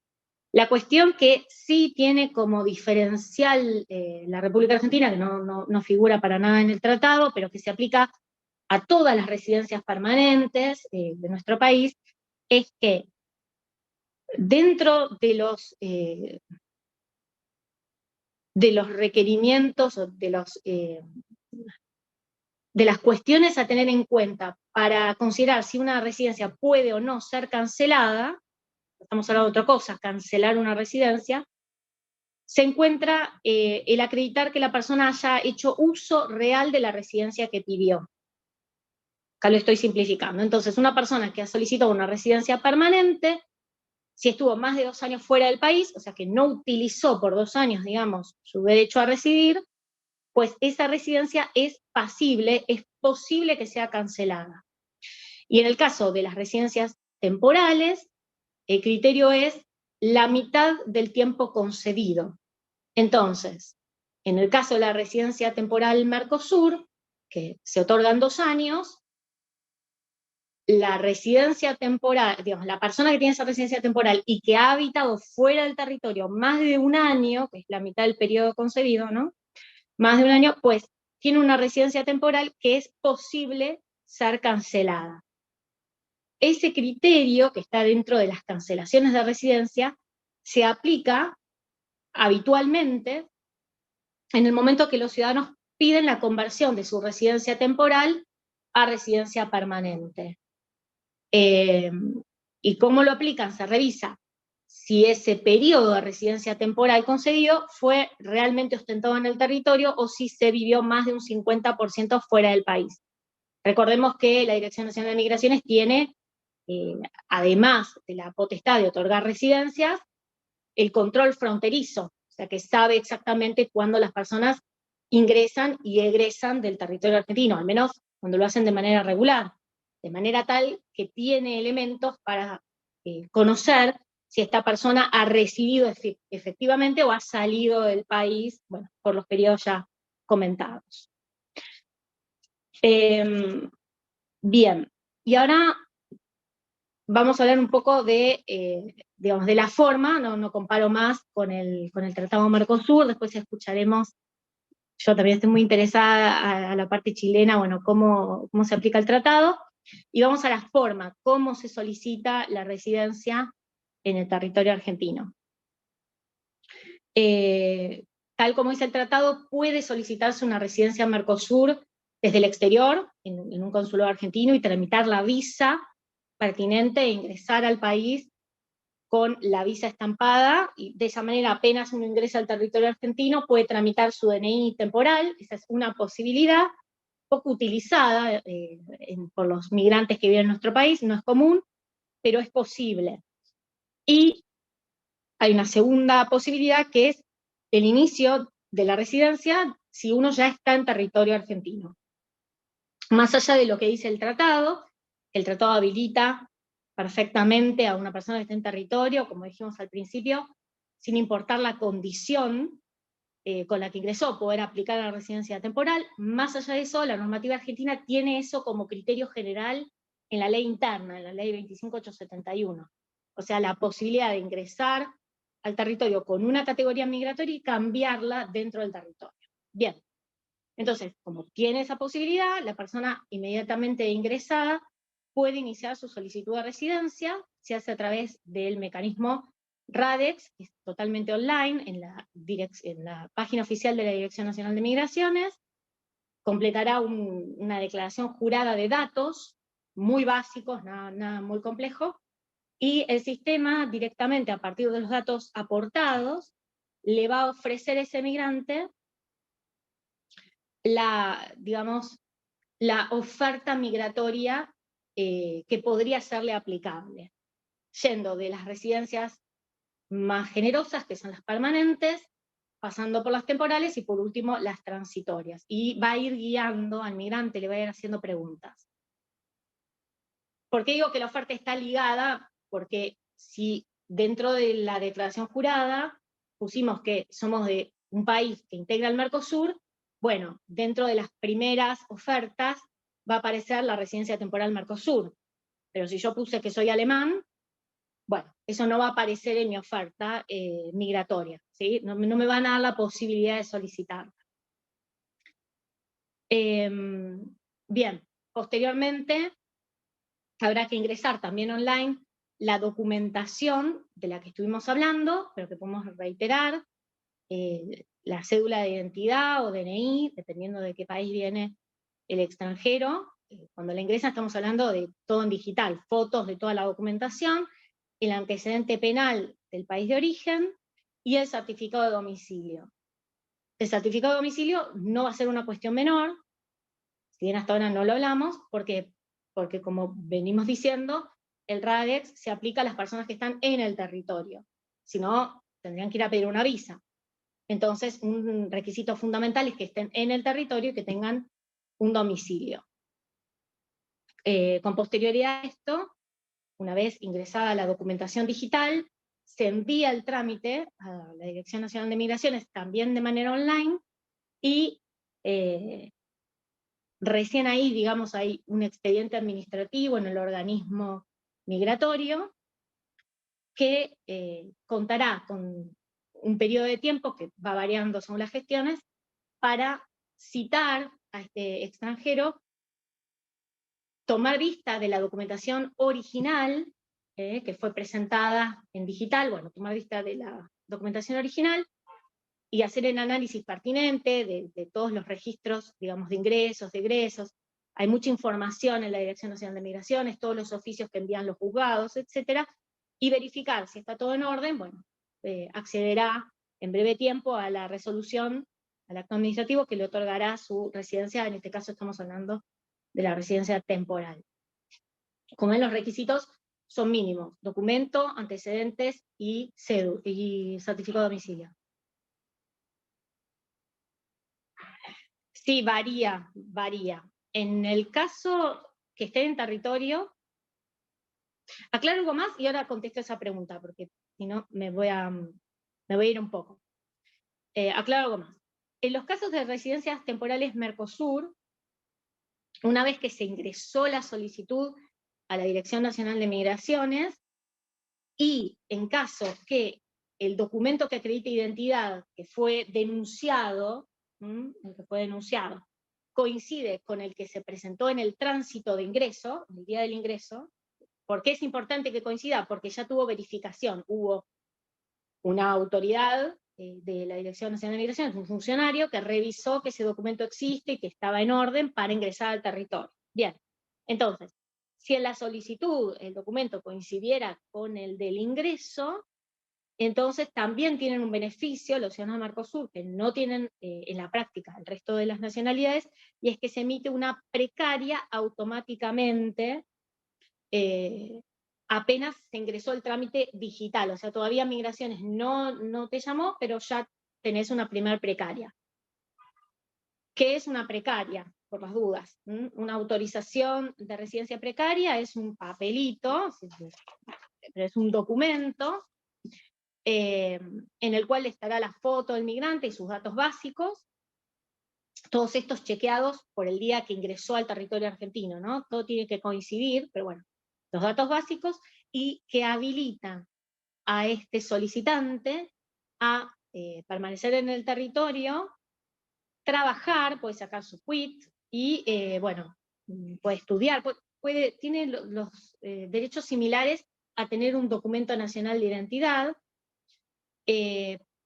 La cuestión que sí tiene como diferencial la República Argentina, que no figura para nada en el tratado, pero que se aplica a todas las residencias permanentes de nuestro país, es que dentro de los requerimientos o de las cuestiones a tener en cuenta para considerar si una residencia puede o no ser cancelada, estamos hablando de otra cosa, cancelar una residencia, se encuentra el acreditar que la persona haya hecho uso real de la residencia que pidió. Acá lo estoy simplificando. Entonces, una persona que ha solicitado una residencia permanente, si estuvo más de 2 años fuera del país, o sea que no utilizó por 2 años, digamos, su derecho a residir, pues esa residencia es pasible, es posible que sea cancelada. Y en el caso de las residencias temporales, el criterio es la mitad del tiempo concedido. Entonces, en el caso de la residencia temporal Mercosur, que se otorgan 2 años, la residencia temporal, digamos, la persona que tiene esa residencia temporal y que ha habitado fuera del territorio más de 1 año, que es la mitad del periodo concedido, ¿no? Más de 1 año, pues tiene una residencia temporal que es posible ser cancelada. Ese criterio que está dentro de las cancelaciones de residencia se aplica habitualmente en el momento que los ciudadanos piden la conversión de su residencia temporal a residencia permanente. ¿Y cómo lo aplican? Se revisa si ese periodo de residencia temporal concedido fue realmente ostentado en el territorio o si se vivió más de un 50% fuera del país. Recordemos que la Dirección Nacional de Migraciones tiene, además de la potestad de otorgar residencias, el control fronterizo, o sea que sabe exactamente cuándo las personas ingresan y egresan del territorio argentino, al menos cuando lo hacen de manera regular, de manera tal que tiene elementos para conocer si esta persona ha residido efectivamente o ha salido del país, bueno, por los periodos ya comentados. Bien, y ahora vamos a hablar un poco de, digamos, de la forma, no comparo más con el Tratado Mercosur, después escucharemos, yo también estoy muy interesada a la parte chilena, bueno, cómo se aplica el tratado, Y vamos a la forma, cómo se solicita la residencia en el territorio argentino. Tal como dice el tratado, puede solicitarse una residencia en Mercosur desde el exterior, en un consulado argentino, y tramitar la visa pertinente e ingresar al país con la visa estampada, y de esa manera apenas uno ingresa al territorio argentino puede tramitar su DNI temporal. Esa es una posibilidad poco utilizada por los migrantes que viven en nuestro país, no es común, pero es posible. Y hay una segunda posibilidad que es el inicio de la residencia si uno ya está en territorio argentino. Más allá de lo que dice el tratado habilita perfectamente a una persona que esté en territorio, como dijimos al principio, sin importar la condición con la que ingresó, poder aplicar la residencia temporal. Más allá de eso, la normativa argentina tiene eso como criterio general en la ley interna, en la ley 25871. O sea, la posibilidad de ingresar al territorio con una categoría migratoria y cambiarla dentro del territorio. Bien, entonces, como tiene esa posibilidad, la persona inmediatamente ingresada puede iniciar su solicitud de residencia, se hace a través del mecanismo RADEX, que es totalmente online, en la página oficial de la Dirección Nacional de Migraciones, completará una declaración jurada de datos, muy básicos, nada muy complejo, y el sistema directamente a partir de los datos aportados le va a ofrecer a ese migrante digamos, la oferta migratoria que podría serle aplicable, yendo de las residencias más generosas, que son las permanentes, pasando por las temporales y por último las transitorias. Y va a ir guiando al migrante, le va a ir haciendo preguntas. ¿Por qué digo que la oferta está ligada? Porque si dentro de la declaración jurada pusimos que somos de un país que integra el Mercosur, bueno, dentro de las primeras ofertas va a aparecer la residencia temporal Mercosur. Pero si yo puse que soy alemán, bueno, eso no va a aparecer en mi oferta migratoria, ¿sí? No me van a dar la posibilidad de solicitarla. Bien, posteriormente habrá que ingresar también online la documentación de la que estuvimos hablando, pero que podemos reiterar, la cédula de identidad o DNI, dependiendo de qué país viene el extranjero. Cuando la ingresan estamos hablando de todo en digital, fotos de toda la documentación, el antecedente penal del país de origen y el certificado de domicilio. El certificado de domicilio no va a ser una cuestión menor, si bien hasta ahora no lo hablamos, porque como venimos diciendo, el RADEX se aplica a las personas que están en el territorio. Si no, tendrían que ir a pedir una visa. Entonces, un requisito fundamental es que estén en el territorio y que tengan un domicilio. Con posterioridad a esto, una vez ingresada la documentación digital, se envía el trámite a la Dirección Nacional de Migraciones, también de manera online, y recién ahí, digamos, hay un expediente administrativo en el organismo migratorio que contará con un periodo de tiempo que va variando según las gestiones para citar a este extranjero, tomar vista de la documentación original que fue presentada en digital, bueno, tomar vista de la documentación original y hacer el análisis pertinente de todos los registros, digamos, de ingresos, de egresos. Hay mucha información en la Dirección Nacional de Migraciones, todos los oficios que envían los juzgados, etcétera, y verificar si está todo en orden, bueno, accederá en breve tiempo a la resolución, al acto administrativo que le otorgará su residencia, en este caso estamos hablando de la residencia temporal. Como ven, los requisitos son mínimos: documento, antecedentes y certificado de domicilio. Sí, varía. En el caso que esté en territorio, aclaro algo más y ahora contesto esa pregunta, porque si no me voy a ir un poco. Aclaro algo más. En los casos de residencias temporales Mercosur, una vez que se ingresó la solicitud a la Dirección Nacional de Migraciones, y en caso que el documento que acredite identidad que fue denunciado, coincide con el que se presentó en el tránsito de ingreso, el día del ingreso. ¿Por qué es importante que coincida? Porque ya tuvo verificación, hubo una autoridad de la Dirección Nacional de Migración, un funcionario que revisó que ese documento existe y que estaba en orden para ingresar al territorio. Bien, entonces, si en la solicitud el documento coincidiera con el del ingreso, entonces también tienen un beneficio los ciudadanos de Mercosur que no tienen en la práctica el resto de las nacionalidades, y es que se emite una precaria automáticamente apenas se ingresó el trámite digital, o sea, todavía Migraciones no te llamó, pero ya tenés una primer precaria. ¿Qué es una precaria? Por las dudas. Una autorización de residencia precaria es un papelito, pero es un documento en el cual estará la foto del migrante y sus datos básicos, todos estos chequeados por el día que ingresó al territorio argentino, ¿no? Todo tiene que coincidir, pero bueno, los datos básicos, y que habilitan a este solicitante a permanecer en el territorio, trabajar, puede sacar su quit, y bueno, puede estudiar, tiene los derechos similares a tener un documento nacional de identidad,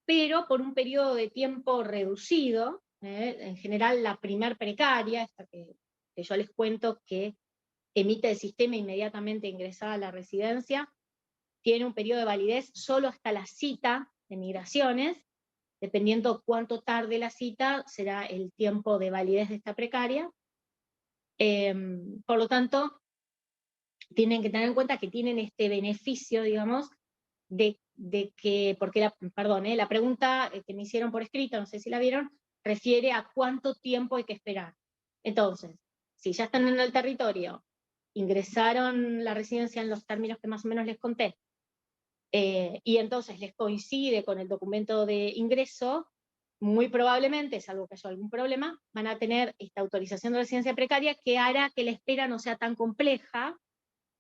pero por un periodo de tiempo reducido. En general la primer precaria, esta que yo les cuento que emite el sistema inmediatamente ingresada a la residencia, tiene un periodo de validez solo hasta la cita de migraciones. Dependiendo cuánto tarde la cita, será el tiempo de validez de esta precaria. Por lo tanto, tienen que tener en cuenta que tienen este beneficio, digamos, de que, porque la pregunta que me hicieron por escrito, no sé si la vieron, refiere a cuánto tiempo hay que esperar. Entonces, si ya están en el territorio, ingresaron la residencia en los términos que más o menos les conté, y entonces les coincide con el documento de ingreso, muy probablemente, salvo que haya algún problema, van a tener esta autorización de residencia precaria que hará que la espera no sea tan compleja,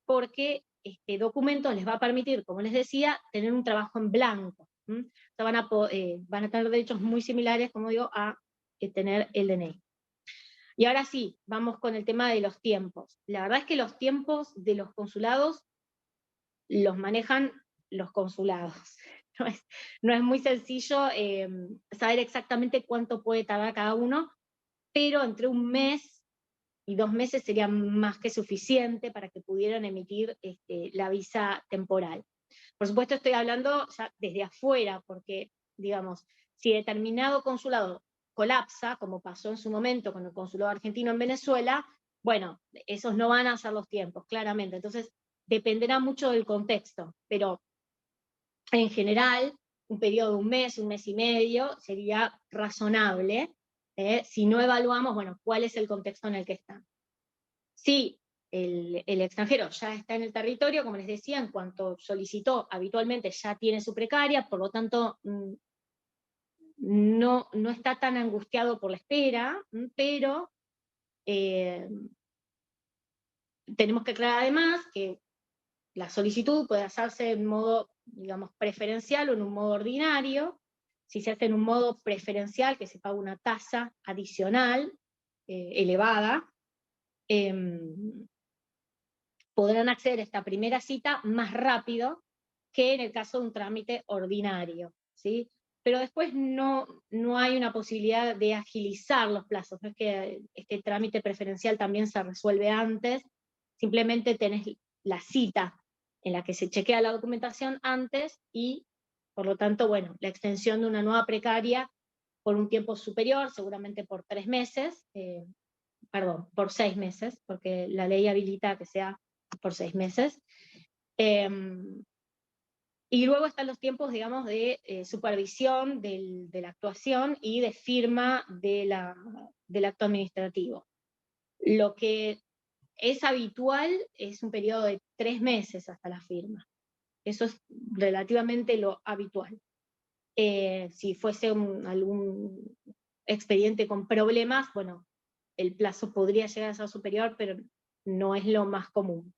porque este documento les va a permitir, como les decía, tener un trabajo en blanco. O sea, van a tener derechos muy similares, como digo, a tener el DNI. Y ahora sí, vamos con el tema de los tiempos. La verdad es que los tiempos de los consulados los manejan los consulados. No es muy sencillo saber exactamente cuánto puede tardar cada uno, pero entre 1 mes y 2 meses sería más que suficiente para que pudieran emitir la visa temporal. Por supuesto estoy hablando ya desde afuera, porque, digamos, si determinado consulado colapsa, como pasó en su momento con el consulado argentino en Venezuela, bueno, esos no van a ser los tiempos, claramente. Entonces, dependerá mucho del contexto, pero en general, un periodo de 1 mes y medio sería razonable, si no evaluamos, bueno, cuál es el contexto en el que están. Si el extranjero ya está en el territorio, como les decía, en cuanto solicitó, habitualmente ya tiene su precaria, por lo tanto, no está tan angustiado por la espera, pero tenemos que aclarar además que la solicitud puede hacerse en modo, digamos, preferencial o en un modo ordinario. Si se hace en un modo preferencial, que se paga una tasa adicional elevada, podrán acceder a esta primera cita más rápido que en el caso de un trámite ordinario, ¿sí? Pero después no hay una posibilidad de agilizar los plazos, no es que este trámite preferencial también se resuelve antes, simplemente tenés la cita en la que se chequea la documentación antes y, por lo tanto, bueno, la extensión de una nueva precaria por un tiempo superior, seguramente por 3 meses, por 6 meses, porque la ley habilita que sea por 6 meses. Y luego están los tiempos, digamos, de supervisión de la actuación y de firma del acto administrativo. Lo que es habitual es un periodo de 3 meses hasta la firma. Eso es relativamente lo habitual. Si fuese algún expediente con problemas, bueno, el plazo podría llegar a ser superior, pero no es lo más común.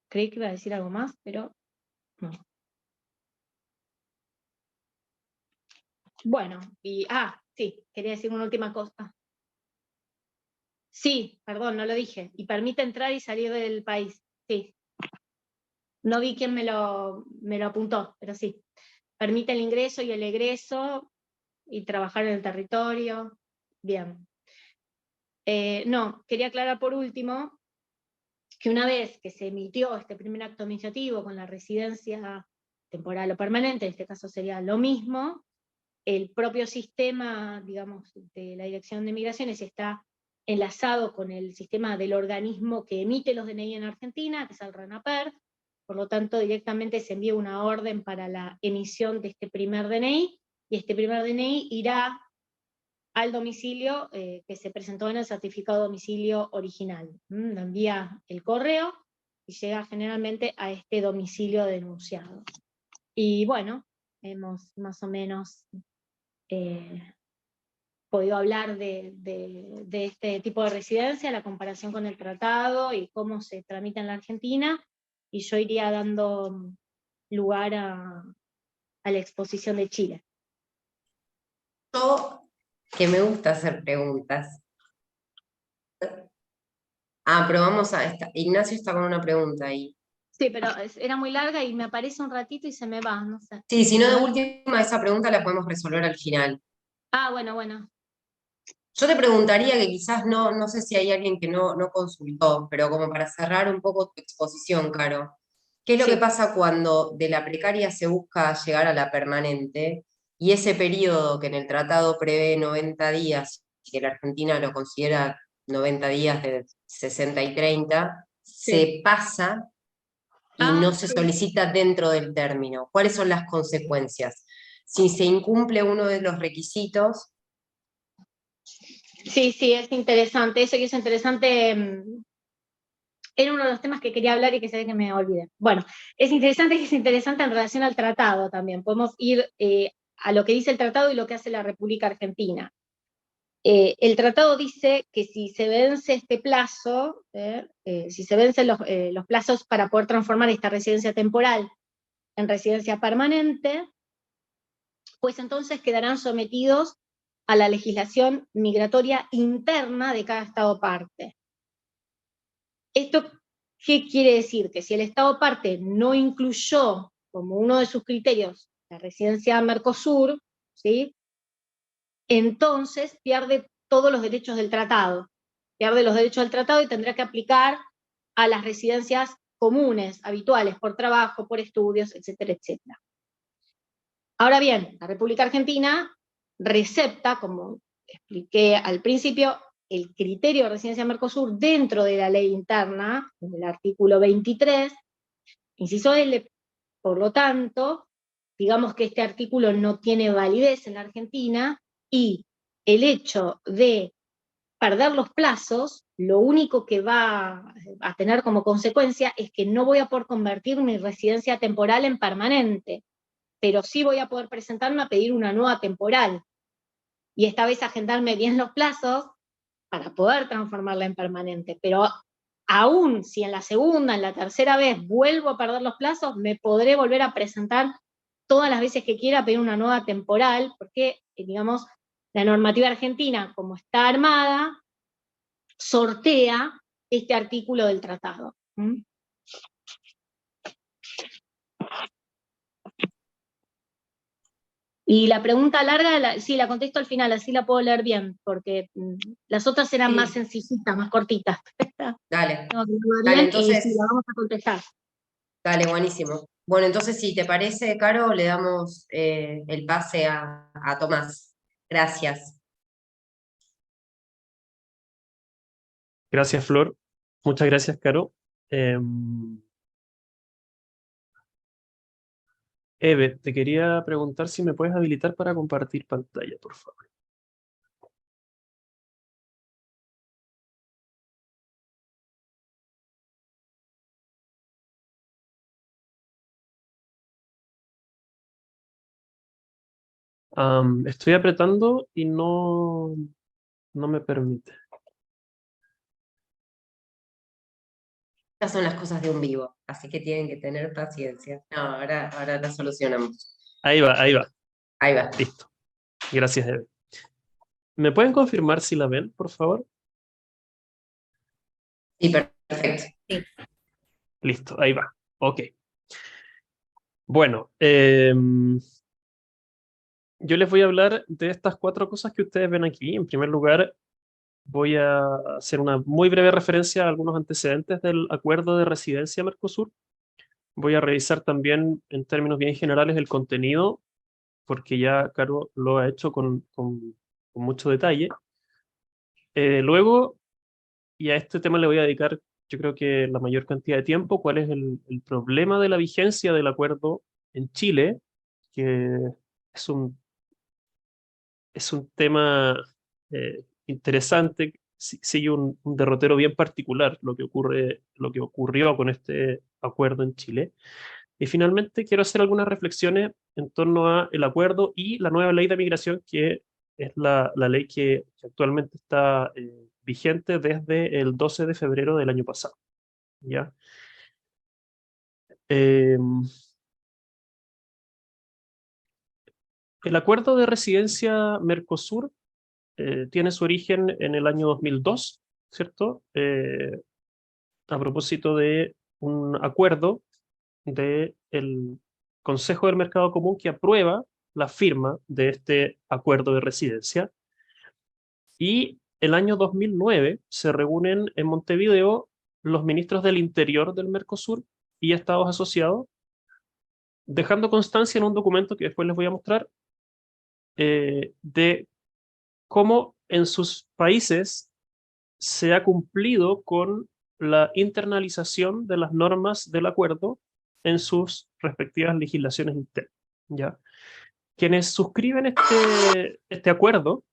Creí que iba a decir algo más, pero no. Bueno, sí, quería decir una última cosa. Sí, perdón, no lo dije. Y permite entrar y salir del país. Sí. No vi quién me lo apuntó, pero sí. Permite el ingreso y el egreso y trabajar en el territorio. Bien. No, quería aclarar por último que una vez que se emitió este primer acto administrativo con la residencia temporal o permanente, en este caso sería lo mismo, el propio sistema, digamos, de la Dirección de Migraciones está enlazado con el sistema del organismo que emite los DNI en Argentina, que es el RENAPER, por lo tanto directamente se envía una orden para la emisión de este primer DNI, y este primer DNI irá al domicilio que se presentó en el certificado de domicilio original. Lo envía el correo y llega generalmente a este domicilio denunciado. Y bueno, hemos más o menos podido hablar de este tipo de residencia, la comparación con el tratado y cómo se tramita en la Argentina, y yo iría dando lugar a la exposición de Chile. Yo, que me gusta hacer preguntas. Pero Ignacio está con una pregunta ahí. Sí, pero era muy larga y me aparece un ratito y se me va, no sé. Sí, si no, de A ver. última esa pregunta la podemos resolver al final. Bueno. Yo te preguntaría que quizás no sé si hay alguien que no consultó, pero como para cerrar un poco tu exposición, Caro. ¿Qué es lo que Sí. pasa cuando de la precaria se busca llegar a la permanente y ese periodo que en el tratado prevé 90 días, y que la Argentina lo considera 90 días de 60 y 30, se pasa y no se Sí. solicita dentro del término? ¿Cuáles son las consecuencias? Si se incumple uno de los requisitos. Sí, es interesante. Eso que es interesante, era uno de los temas que quería hablar y que se ve que me olvidé. Bueno, es interesante en relación al tratado también. Podemos ir a lo que dice el tratado y lo que hace la República Argentina. El tratado dice que si se vence este plazo, si se vencen los plazos para poder transformar esta residencia temporal en residencia permanente, pues entonces quedarán sometidos a la legislación migratoria interna de cada Estado parte. ¿Esto qué quiere decir? Que si el Estado parte no incluyó como uno de sus criterios la residencia Mercosur, ¿sí?, entonces pierde todos los derechos del tratado. Pierde los derechos del tratado y tendrá que aplicar a las residencias comunes, habituales, por trabajo, por estudios, etcétera, etcétera. Ahora bien, la República Argentina recepta, como expliqué al principio, el criterio de residencia Mercosur dentro de la ley interna, en el artículo 23, inciso L. Por lo tanto, digamos que este artículo no tiene validez en la Argentina, y el hecho de perder los plazos, lo único que va a tener como consecuencia es que no voy a poder convertir mi residencia temporal en permanente, pero sí voy a poder presentarme a pedir una nueva temporal, y esta vez agendarme bien los plazos para poder transformarla en permanente. Pero aún si en la segunda, en la tercera vez vuelvo a perder los plazos, me podré volver a presentar todas las veces que quiera a pedir una nueva temporal, porque, digamos, la normativa argentina, como está armada, sortea este artículo del tratado. Y la pregunta larga, sí, la contesto al final, así la puedo leer bien, porque las otras eran Sí. más sencillitas, más cortitas. Dale, No, dale, bien, y sí, entonces, la vamos a contestar. dale, buenísimo. Bueno, entonces, si te parece, Caro, le damos el pase a Tomás. Gracias. Gracias, Flor. Muchas gracias, Caro. Eve, te quería preguntar si me puedes habilitar para compartir pantalla, por favor. Estoy apretando y no me permite. Estas son las cosas de un vivo, así que tienen que tener paciencia. No, ahora la solucionamos. Ahí va, ahí va. Ahí va. Listo. Gracias, Eve. ¿Me pueden confirmar si la ven, por favor? Sí, perfecto. Listo, ahí va. Ok. Bueno, yo les voy a hablar de estas 4 cosas que ustedes ven aquí. En primer lugar, voy a hacer una muy breve referencia a algunos antecedentes del acuerdo de residencia Mercosur. Voy a revisar también en términos bien generales el contenido, porque ya Caro lo ha hecho con mucho detalle. Luego, y a este tema le voy a dedicar, yo creo que la mayor cantidad de tiempo, cuál es el problema de la vigencia del acuerdo en Chile, que es un tema interesante, sigue un derrotero bien particular lo que ocurrió con este acuerdo en Chile. Y finalmente quiero hacer algunas reflexiones en torno a el acuerdo y la nueva ley de migración, que es la ley que actualmente está vigente desde el 12 de febrero del año pasado. ¿Ya? El acuerdo de residencia Mercosur tiene su origen en el año 2002, ¿cierto? A propósito de un acuerdo del Consejo del Mercado Común que aprueba la firma de este acuerdo de residencia. Y el año 2009 se reúnen en Montevideo los ministros del Interior del Mercosur y estados asociados, dejando constancia en un documento que después les voy a mostrar, de cómo en sus países se ha cumplido con la internalización de las normas del acuerdo en sus respectivas legislaciones internas. ¿Ya? Quienes suscriben este acuerdo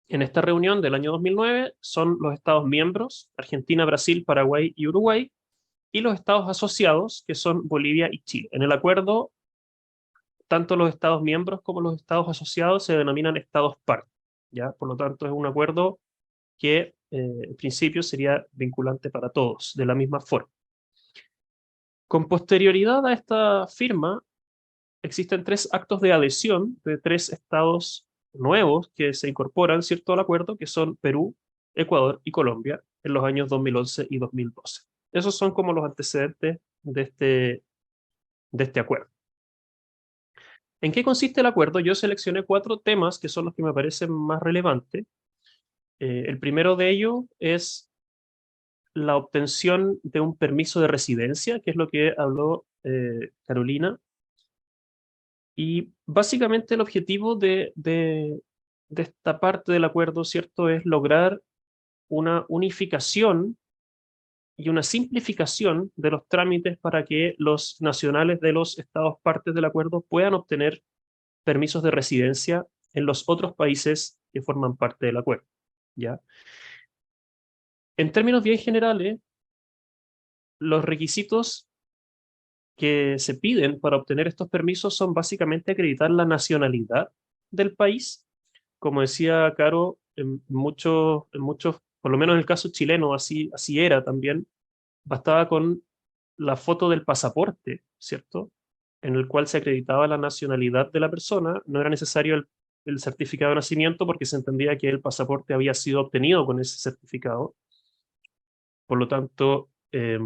en esta reunión del año 2009 son los Estados miembros, Argentina, Brasil, Paraguay y Uruguay, y los Estados asociados, que son Bolivia y Chile. En el acuerdo, tanto los Estados miembros como los Estados asociados se denominan Estados parte. ¿Ya? Por lo tanto, es un acuerdo que en principio sería vinculante para todos, de la misma forma. Con posterioridad a esta firma, existen 3 actos de adhesión de 3 estados nuevos que se incorporan, ¿cierto?, al acuerdo, que son Perú, Ecuador y Colombia, en los años 2011 y 2012. Esos son como los antecedentes de este acuerdo. ¿En qué consiste el acuerdo? Yo seleccioné 4 temas que son los que me parecen más relevantes. El primero de ellos es la obtención de un permiso de residencia, que es lo que habló Carolina. Y básicamente el objetivo de esta parte del acuerdo, ¿cierto?, es lograr una unificación y una simplificación de los trámites para que los nacionales de los estados partes del acuerdo puedan obtener permisos de residencia en los otros países que forman parte del acuerdo. ¿Ya? En términos bien generales, los requisitos que se piden para obtener estos permisos son básicamente acreditar la nacionalidad del país. Como decía Caro, en muchos, por lo menos en el caso chileno, así era también, bastaba con la foto del pasaporte, ¿cierto?, en el cual se acreditaba la nacionalidad de la persona. No era necesario el certificado de nacimiento, porque se entendía que el pasaporte había sido obtenido con ese certificado. Por lo tanto, al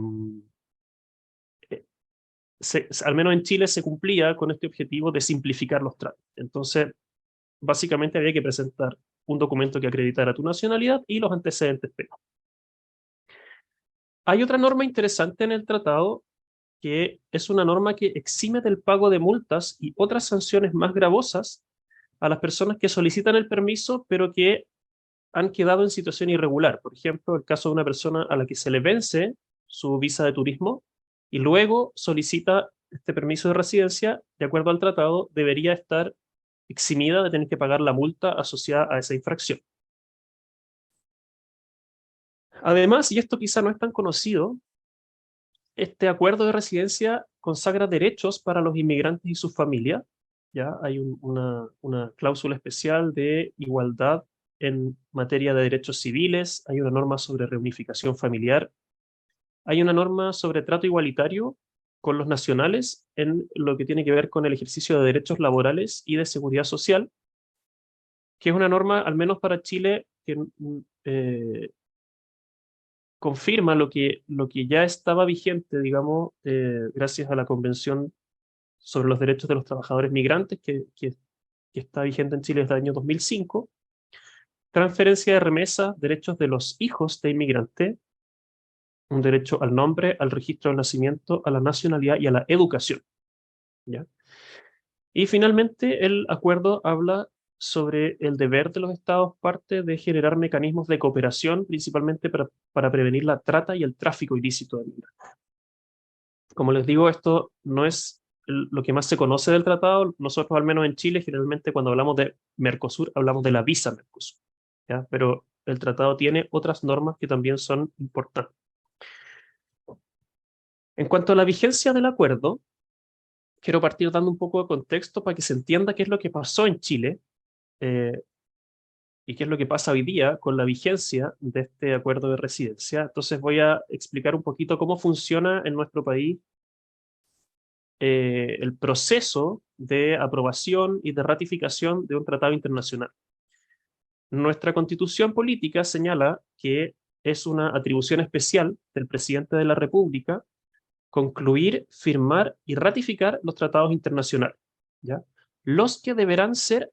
menos en Chile se cumplía con este objetivo de simplificar los trámites. Entonces, básicamente había que presentar un documento que acreditara tu nacionalidad y los antecedentes penales. Hay otra norma interesante en el tratado, que es una norma que exime del pago de multas y otras sanciones más gravosas a las personas que solicitan el permiso, pero que han quedado en situación irregular. Por ejemplo, el caso de una persona a la que se le vence su visa de turismo y luego solicita este permiso de residencia, de acuerdo al tratado, debería estar eximida de tener que pagar la multa asociada a esa infracción. Además, y esto quizá no es tan conocido, este acuerdo de residencia consagra derechos para los inmigrantes y sus familias. ¿Ya? Hay una cláusula especial de igualdad en materia de derechos civiles, hay una norma sobre reunificación familiar, hay una norma sobre trato igualitario con los nacionales en lo que tiene que ver con el ejercicio de derechos laborales y de seguridad social, que es una norma, al menos para Chile, que confirma lo que ya estaba vigente, digamos, gracias a la Convención sobre los Derechos de los Trabajadores Migrantes, que está vigente en Chile desde el año 2005, transferencia de remesas, derechos de los hijos de inmigrantes, un derecho al nombre, al registro del nacimiento, a la nacionalidad y a la educación, ¿ya? Y finalmente el acuerdo habla sobre el deber de los Estados partes de generar mecanismos de cooperación, principalmente para prevenir la trata y el tráfico ilícito de migrantes. Como les digo, esto no es lo que más se conoce del tratado. Nosotros, al menos en Chile, generalmente cuando hablamos de Mercosur, hablamos de la visa Mercosur, ¿ya? Pero el tratado tiene otras normas que también son importantes. En cuanto a la vigencia del acuerdo, quiero partir dando un poco de contexto para que se entienda qué es lo que pasó en Chile y qué es lo que pasa hoy día con la vigencia de este acuerdo de residencia. Entonces voy a explicar un poquito cómo funciona en nuestro país el proceso de aprobación y de ratificación de un tratado internacional. Nuestra constitución política señala que es una atribución especial del presidente de la República concluir, firmar y ratificar los tratados internacionales, ¿ya? Los que deberán ser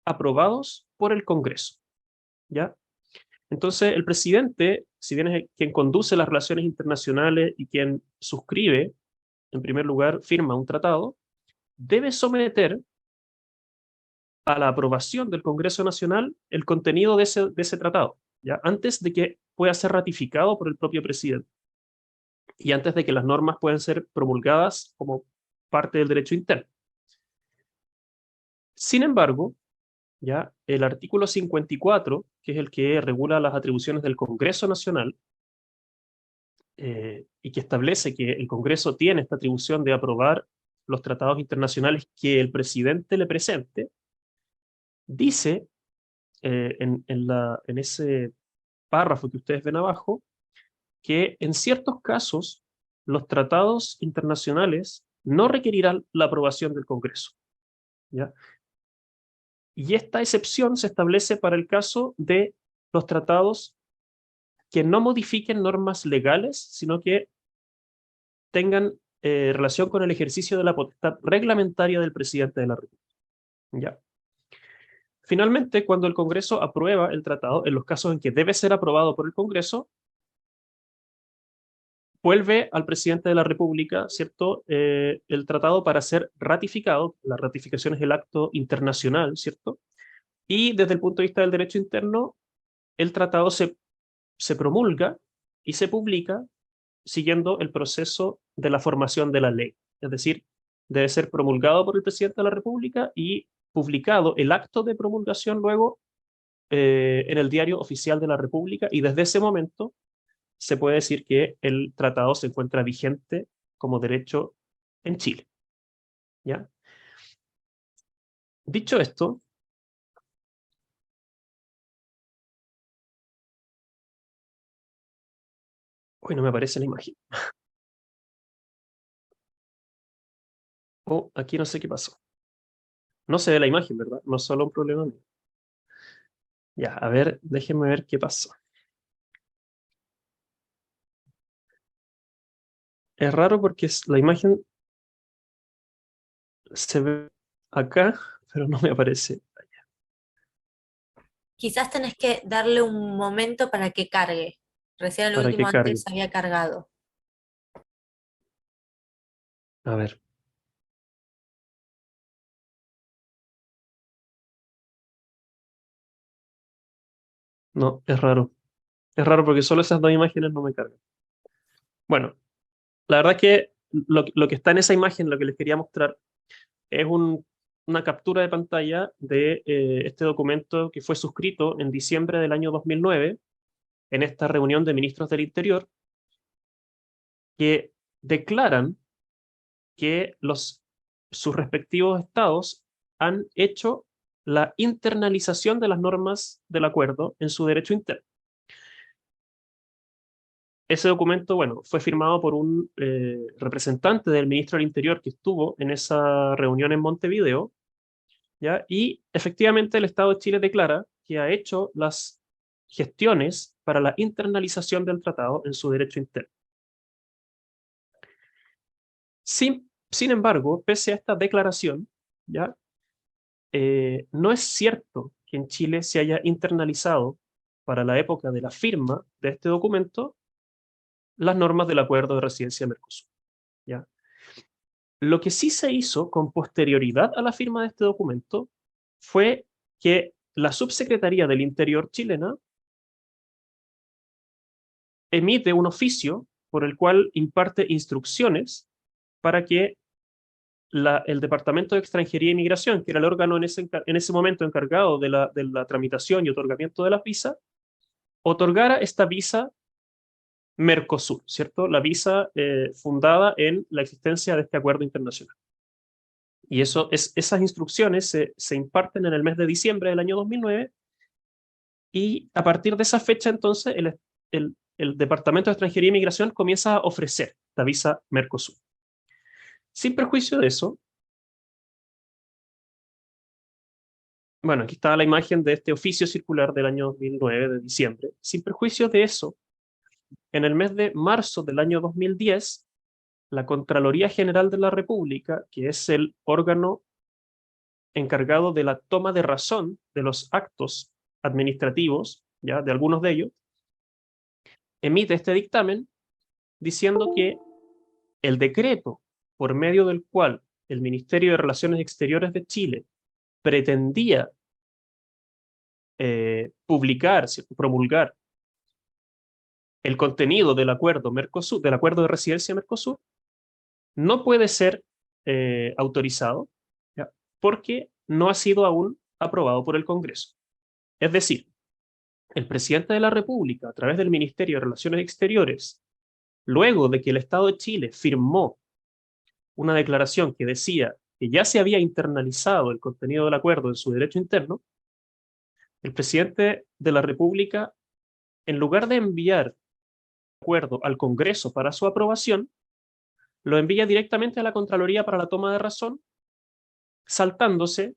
aprobados por el Congreso, ¿ya? Entonces, el presidente, si bien es quien conduce las relaciones internacionales y quien suscribe, en primer lugar, firma un tratado, debe someter a la aprobación del Congreso Nacional el contenido de ese tratado, ¿ya? Antes de que pueda ser ratificado por el propio presidente y antes de que las normas puedan ser promulgadas como parte del derecho interno. Sin embargo, ¿ya? El artículo 54, que es el que regula las atribuciones del Congreso Nacional, y que establece que el Congreso tiene esta atribución de aprobar los tratados internacionales que el presidente le presente, dice en ese párrafo que ustedes ven abajo, que en ciertos casos los tratados internacionales no requerirán la aprobación del Congreso, ¿ya? Y esta excepción se establece para el caso de los tratados que no modifiquen normas legales, sino que tengan relación con el ejercicio de la potestad reglamentaria del presidente de la República, ¿ya? Finalmente, cuando el Congreso aprueba el tratado, en los casos en que debe ser aprobado por el Congreso, vuelve al presidente de la República, ¿cierto? El tratado para ser ratificado. La ratificación es el acto internacional, ¿cierto? Y desde el punto de vista del derecho interno, el tratado se promulga y se publica siguiendo el proceso de la formación de la ley. Es decir, debe ser promulgado por el presidente de la República y publicado el acto de promulgación luego en el Diario Oficial de la República, y desde ese momento se puede decir que el tratado se encuentra vigente como derecho en Chile, ¿ya? Dicho esto, uy, no me aparece la imagen. Oh, aquí no sé qué pasó. No se ve la imagen, ¿verdad? No es solo un problema mío. Ya, a ver, déjenme ver qué pasó. Es raro porque la imagen se ve acá, pero no me aparece. Quizás tenés que darle un momento para que cargue. Recién al Para que último cargue. antes había cargado. A ver. No, es raro. Es raro porque solo esas dos imágenes no me cargan. Bueno, la verdad es que lo que está en esa imagen, lo que les quería mostrar, es una captura de pantalla de este documento que fue suscrito en diciembre del año 2009 en esta reunión de ministros del Interior, que declaran que sus respectivos estados han hecho la internalización de las normas del acuerdo en su derecho interno. Ese documento, bueno, fue firmado por un representante del ministro del Interior que estuvo en esa reunión en Montevideo, ¿ya? Y efectivamente el Estado de Chile declara que ha hecho las gestiones para la internalización del tratado en su derecho interno. Sin embargo, pese a esta declaración, ¿ya? No es cierto que en Chile se haya internalizado para la época de la firma de este documento las normas del Acuerdo de Residencia de Mercosur, ¿ya? Lo que sí se hizo con posterioridad a la firma de este documento fue que la Subsecretaría del Interior chilena emite un oficio por el cual imparte instrucciones para que el Departamento de Extranjería e Inmigración, que era el órgano en ese momento encargado de la tramitación y otorgamiento de las visas, otorgara esta visa Mercosur, ¿cierto? La visa fundada en la existencia de este acuerdo internacional. Y esas instrucciones se imparten en el mes de diciembre del año 2009, y a partir de esa fecha entonces el Departamento de Extranjería e Inmigración comienza a ofrecer la visa Mercosur. Sin perjuicio de eso, bueno, aquí está la imagen de este oficio circular del año 2009, de diciembre. Sin perjuicio de eso, en el mes de marzo del año 2010, la Contraloría General de la República, que es el órgano encargado de la toma de razón de los actos administrativos, ya de algunos de ellos, emite este dictamen diciendo que el decreto por medio del cual el Ministerio de Relaciones Exteriores de Chile pretendía publicar, promulgar el contenido del acuerdo Mercosur, del acuerdo de residencia Mercosur, no puede ser autorizado, ¿ya? Porque no ha sido aún aprobado por el Congreso. Es decir, el presidente de la República, a través del Ministerio de Relaciones Exteriores, luego de que el Estado de Chile firmó una declaración que decía que ya se había internalizado el contenido del acuerdo en su derecho interno, el presidente de la República, en lugar de enviar el acuerdo al Congreso para su aprobación, lo envía directamente a la Contraloría para la toma de razón, saltándose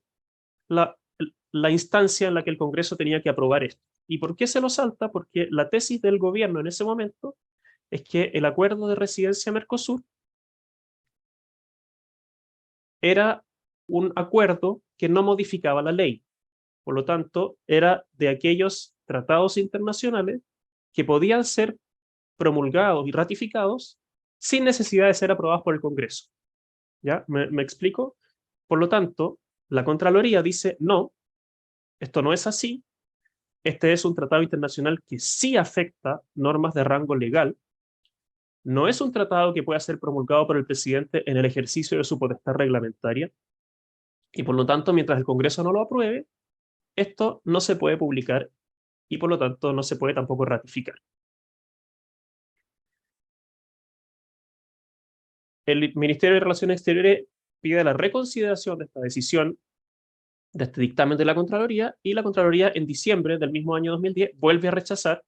la instancia en la que el Congreso tenía que aprobar esto. ¿Y por qué se lo salta? Porque la tesis del gobierno en ese momento es que el acuerdo de residencia Mercosur era un acuerdo que no modificaba la ley. Por lo tanto, era de aquellos tratados internacionales que podían ser promulgados y ratificados sin necesidad de ser aprobados por el Congreso. ¿Ya? ¿Me explico? Por lo tanto, la Contraloría dice, no, esto no es así, este es un tratado internacional que sí afecta normas de rango legal, no es un tratado que pueda ser promulgado por el presidente en el ejercicio de su potestad reglamentaria, y por lo tanto, mientras el Congreso no lo apruebe, esto no se puede publicar y por lo tanto no se puede tampoco ratificar. El Ministerio de Relaciones Exteriores pide la reconsideración de esta decisión, de este dictamen de la Contraloría, y la Contraloría en diciembre del mismo año 2010 vuelve a rechazar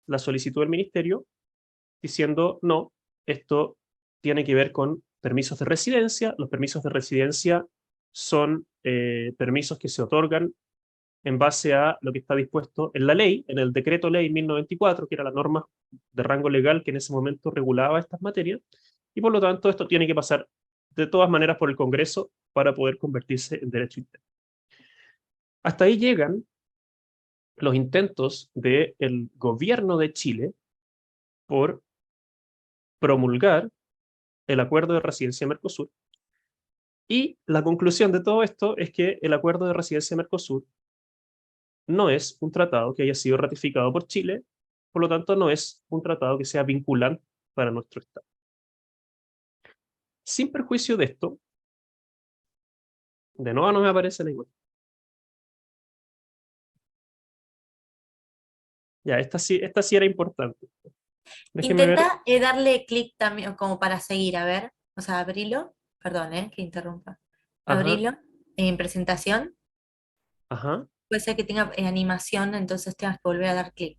la solicitud del Ministerio diciendo, no, esto tiene que ver con permisos de residencia. Los permisos de residencia son permisos que se otorgan en base a lo que está dispuesto en la ley, en el decreto ley 1094, que era la norma de rango legal que en ese momento regulaba estas materias, y por lo tanto esto tiene que pasar de todas maneras por el Congreso para poder convertirse en derecho interno. Hasta ahí llegan los intentos del gobierno de Chile por promulgar el acuerdo de residencia Mercosur, y la conclusión de todo esto es que el acuerdo de residencia Mercosur no es un tratado que haya sido ratificado por Chile, por lo tanto no es un tratado que sea vinculante para nuestro Estado. Sin perjuicio de esto, de nuevo no me aparece la imagen. Ya, esta sí era importante. Déjenme ver. Intenta darle clic también como para seguir, a ver. O sea, abrilo. Perdón, que interrumpa. Ajá, Abrilo en presentación. ajá. Puede ser que tenga animación, entonces tengas que volver a dar clic.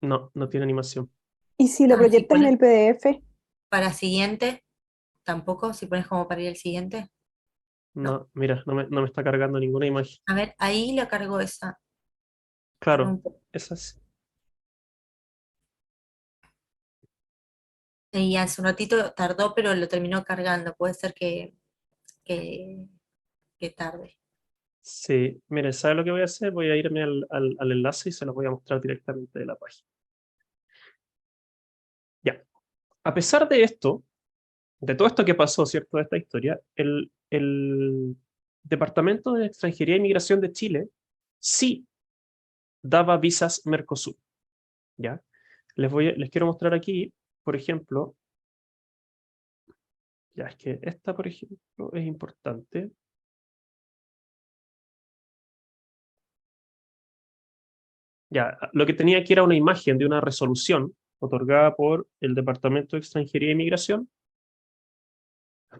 No, no tiene animación. ¿Y si lo Si proyectas en pones el PDF? para siguiente, tampoco. Si pones como para ir al siguiente. No, mira, no me está cargando ninguna imagen. A ver, ahí la cargó esa. Claro, esas. Y hace un ratito tardó, pero lo terminó cargando. Puede ser que, que tarde. Sí, mire, ¿sabe lo que voy a hacer? Voy a irme al enlace y se los voy a mostrar directamente de la página. Ya. A pesar de esto, de todo esto que pasó, ¿cierto? De esta historia, el Departamento de Extranjería e Inmigración de Chile sí daba visas Mercosur, ¿ya? Les quiero mostrar aquí, por ejemplo, ya es que esta, por ejemplo, es importante. Ya, lo que tenía aquí era una imagen de una resolución otorgada por el Departamento de Extranjería e Inmigración,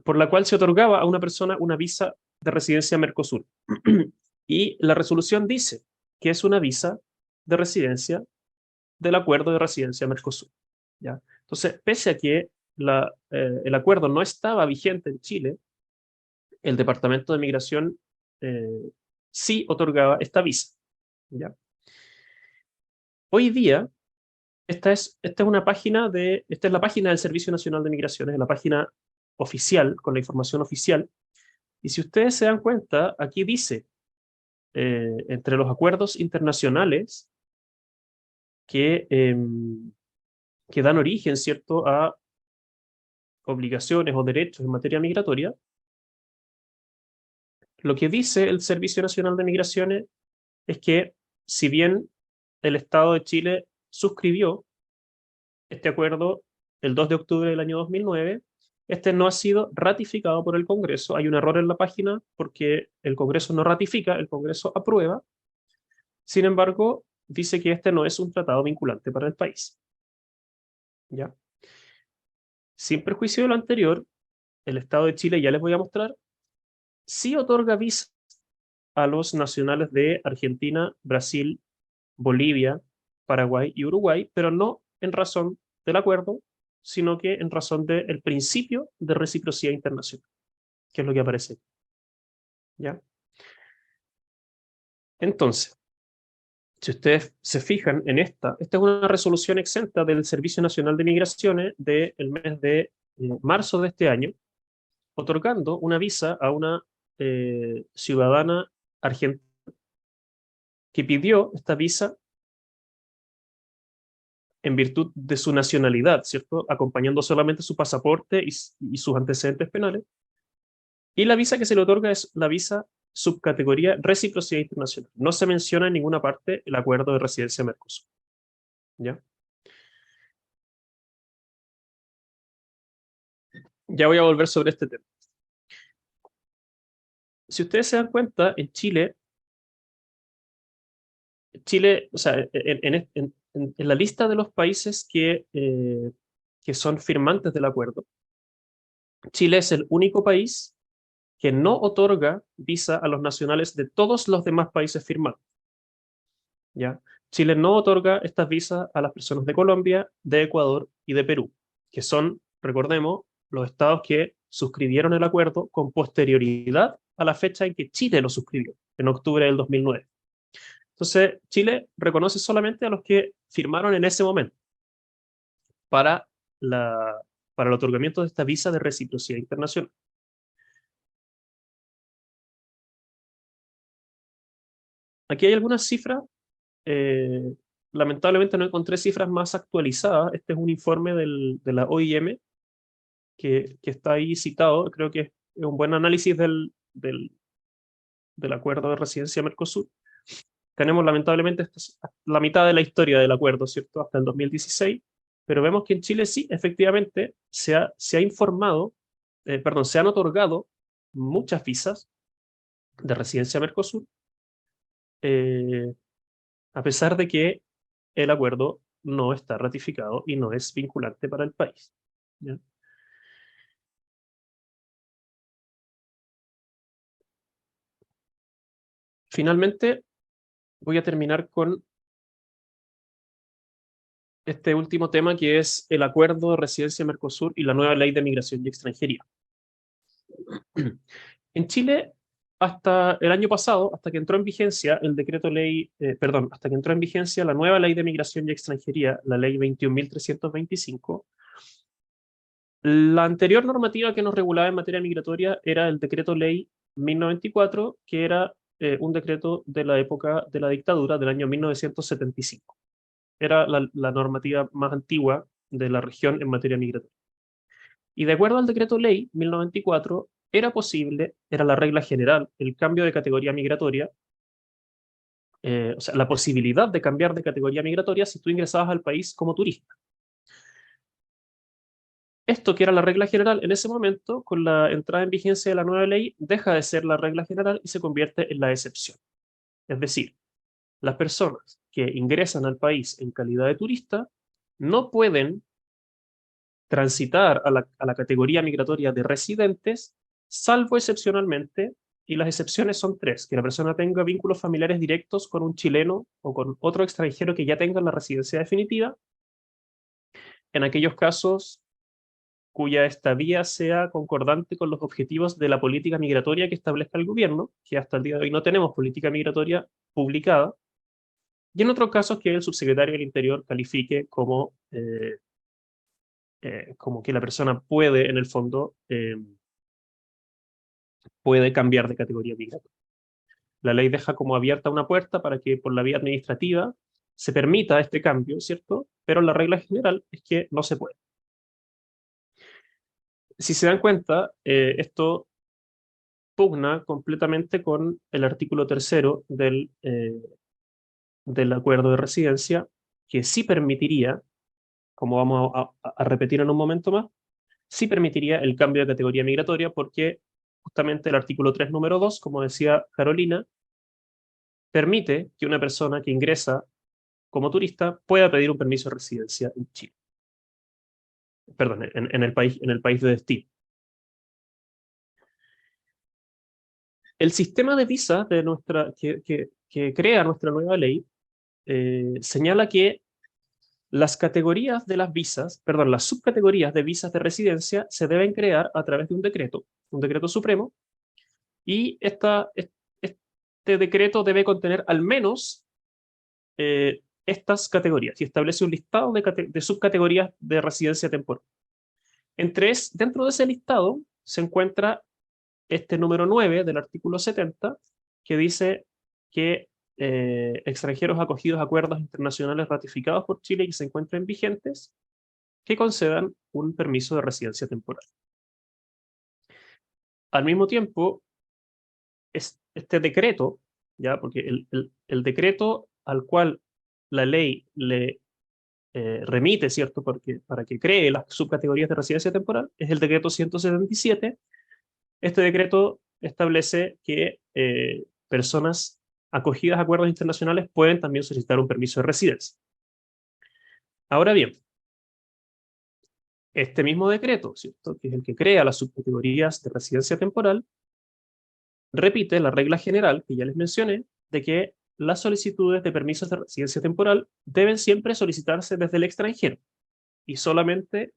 por la cual se otorgaba a una persona una visa de residencia Mercosur. Y la resolución dice que es una visa de residencia del acuerdo de residencia Mercosur, ¿ya? Entonces, pese a que el acuerdo no estaba vigente en Chile, el Departamento de Migración sí otorgaba esta visa, ¿ya? Hoy día, esta es la página del Servicio Nacional de Migraciones, la página oficial, con la información oficial. Y si ustedes se dan cuenta, aquí dice, entre los acuerdos internacionales que dan origen, ¿cierto?, a obligaciones o derechos en materia migratoria, lo que dice el Servicio Nacional de Migraciones es que, si bien el Estado de Chile suscribió este acuerdo el 2 de octubre del año 2009, este no ha sido ratificado por el Congreso. Hay un error en la página porque el Congreso no ratifica, el Congreso aprueba. Sin embargo, dice que este no es un tratado vinculante para el país, ¿ya? Sin perjuicio de lo anterior, el Estado de Chile, ya les voy a mostrar, sí otorga visas a los nacionales de Argentina, Brasil, Bolivia, Paraguay y Uruguay, pero no en razón del acuerdo, sino que en razón del principio de reciprocidad internacional, que es lo que aparece, ¿ya? Entonces, si ustedes se fijan en esta es una resolución exenta del Servicio Nacional de Migraciones del mes de marzo de este año, otorgando una visa a una ciudadana argentina que pidió esta visa en virtud de su nacionalidad, ¿cierto? Acompañando solamente su pasaporte y sus antecedentes penales. Y la visa que se le otorga es la visa subcategoría reciprocidad internacional. No se menciona en ninguna parte el acuerdo de residencia Mercosur, ¿ya? Ya voy a volver sobre este tema. Si ustedes se dan cuenta, en Chile, o sea, en la lista de los países que son firmantes del acuerdo, Chile es el único país que no otorga visa a los nacionales de todos los demás países firmantes, ¿ya? Chile no otorga estas visas a las personas de Colombia, de Ecuador y de Perú, que son, recordemos, los estados que suscribieron el acuerdo con posterioridad a la fecha en que Chile lo suscribió, en octubre del 2009. Entonces, Chile reconoce solamente a los que firmaron en ese momento para el otorgamiento de esta visa de reciprocidad internacional. Aquí hay algunas cifras. Lamentablemente no encontré cifras más actualizadas. Este es un informe de la OIM que está ahí citado. Creo que es un buen análisis del acuerdo de residencia Mercosur. Tenemos lamentablemente la mitad de la historia del acuerdo, ¿cierto? Hasta el 2016, pero vemos que en Chile sí, efectivamente, se ha informado, se han otorgado muchas visas de residencia Mercosur, a pesar de que el acuerdo no está ratificado y no es vinculante para el país, ¿ya? Finalmente, voy a terminar con este último tema, que es el acuerdo de residencia Mercosur y la nueva ley de migración y extranjería. En Chile hasta el año pasado, hasta que entró en vigencia el decreto ley, hasta que entró en vigencia la nueva ley de migración y extranjería, la ley 21.325, la anterior normativa que nos regulaba en materia migratoria era el decreto ley 1094, que era un decreto de la época de la dictadura del año 1975. Era la normativa más antigua de la región en materia migratoria. Y de acuerdo al decreto ley 1094, era posible, era la regla general, el cambio de categoría migratoria, o sea, la posibilidad de cambiar de categoría migratoria si tú ingresabas al país como turista. Esto, que era la regla general en ese momento, con la entrada en vigencia de la nueva ley, deja de ser la regla general y se convierte en la excepción. Es decir, las personas que ingresan al país en calidad de turista no pueden transitar a la categoría migratoria de residentes, salvo excepcionalmente, y las excepciones son tres: que la persona tenga vínculos familiares directos con un chileno o con otro extranjero que ya tenga la residencia definitiva, en aquellos casos cuya estadía sea concordante con los objetivos de la política migratoria que establezca el gobierno, que hasta el día de hoy no tenemos política migratoria publicada, y en otros casos que el subsecretario del Interior califique como que la persona puede, en el fondo, puede cambiar de categoría migratoria. La ley deja como abierta una puerta para que por la vía administrativa se permita este cambio, ¿cierto? Pero la regla general es que no se puede. Si se dan cuenta, esto pugna completamente con el artículo 3º del acuerdo de residencia, que sí permitiría, como vamos a repetir en un momento más, sí permitiría el cambio de categoría migratoria, porque justamente el artículo 3, número 2, como decía Carolina, permite que una persona que ingresa como turista pueda pedir un permiso de residencia en Chile. Perdón, en el país de destino. El sistema de visas que crea nuestra nueva ley señala que las categorías de las visas, perdón, las subcategorías de visas de residencia se deben crear a través de un decreto supremo, y este decreto debe contener al menos estas categorías, y establece un listado de subcategorías de residencia temporal. Dentro de ese listado se encuentra este número 9 del artículo 70, que dice que extranjeros acogidos a acuerdos internacionales ratificados por Chile y que se encuentren vigentes, que concedan un permiso de residencia temporal. Al mismo tiempo, este decreto, ¿ya? Porque el decreto al cual la ley le remite, ¿cierto? Para que cree las subcategorías de residencia temporal, es el decreto 177. Este decreto establece que personas acogidas a acuerdos internacionales pueden también solicitar un permiso de residencia. Ahora bien, este mismo decreto, ¿cierto?, que es el que crea las subcategorías de residencia temporal, repite la regla general que ya les mencioné, de que las solicitudes de permisos de residencia temporal deben siempre solicitarse desde el extranjero, y solamente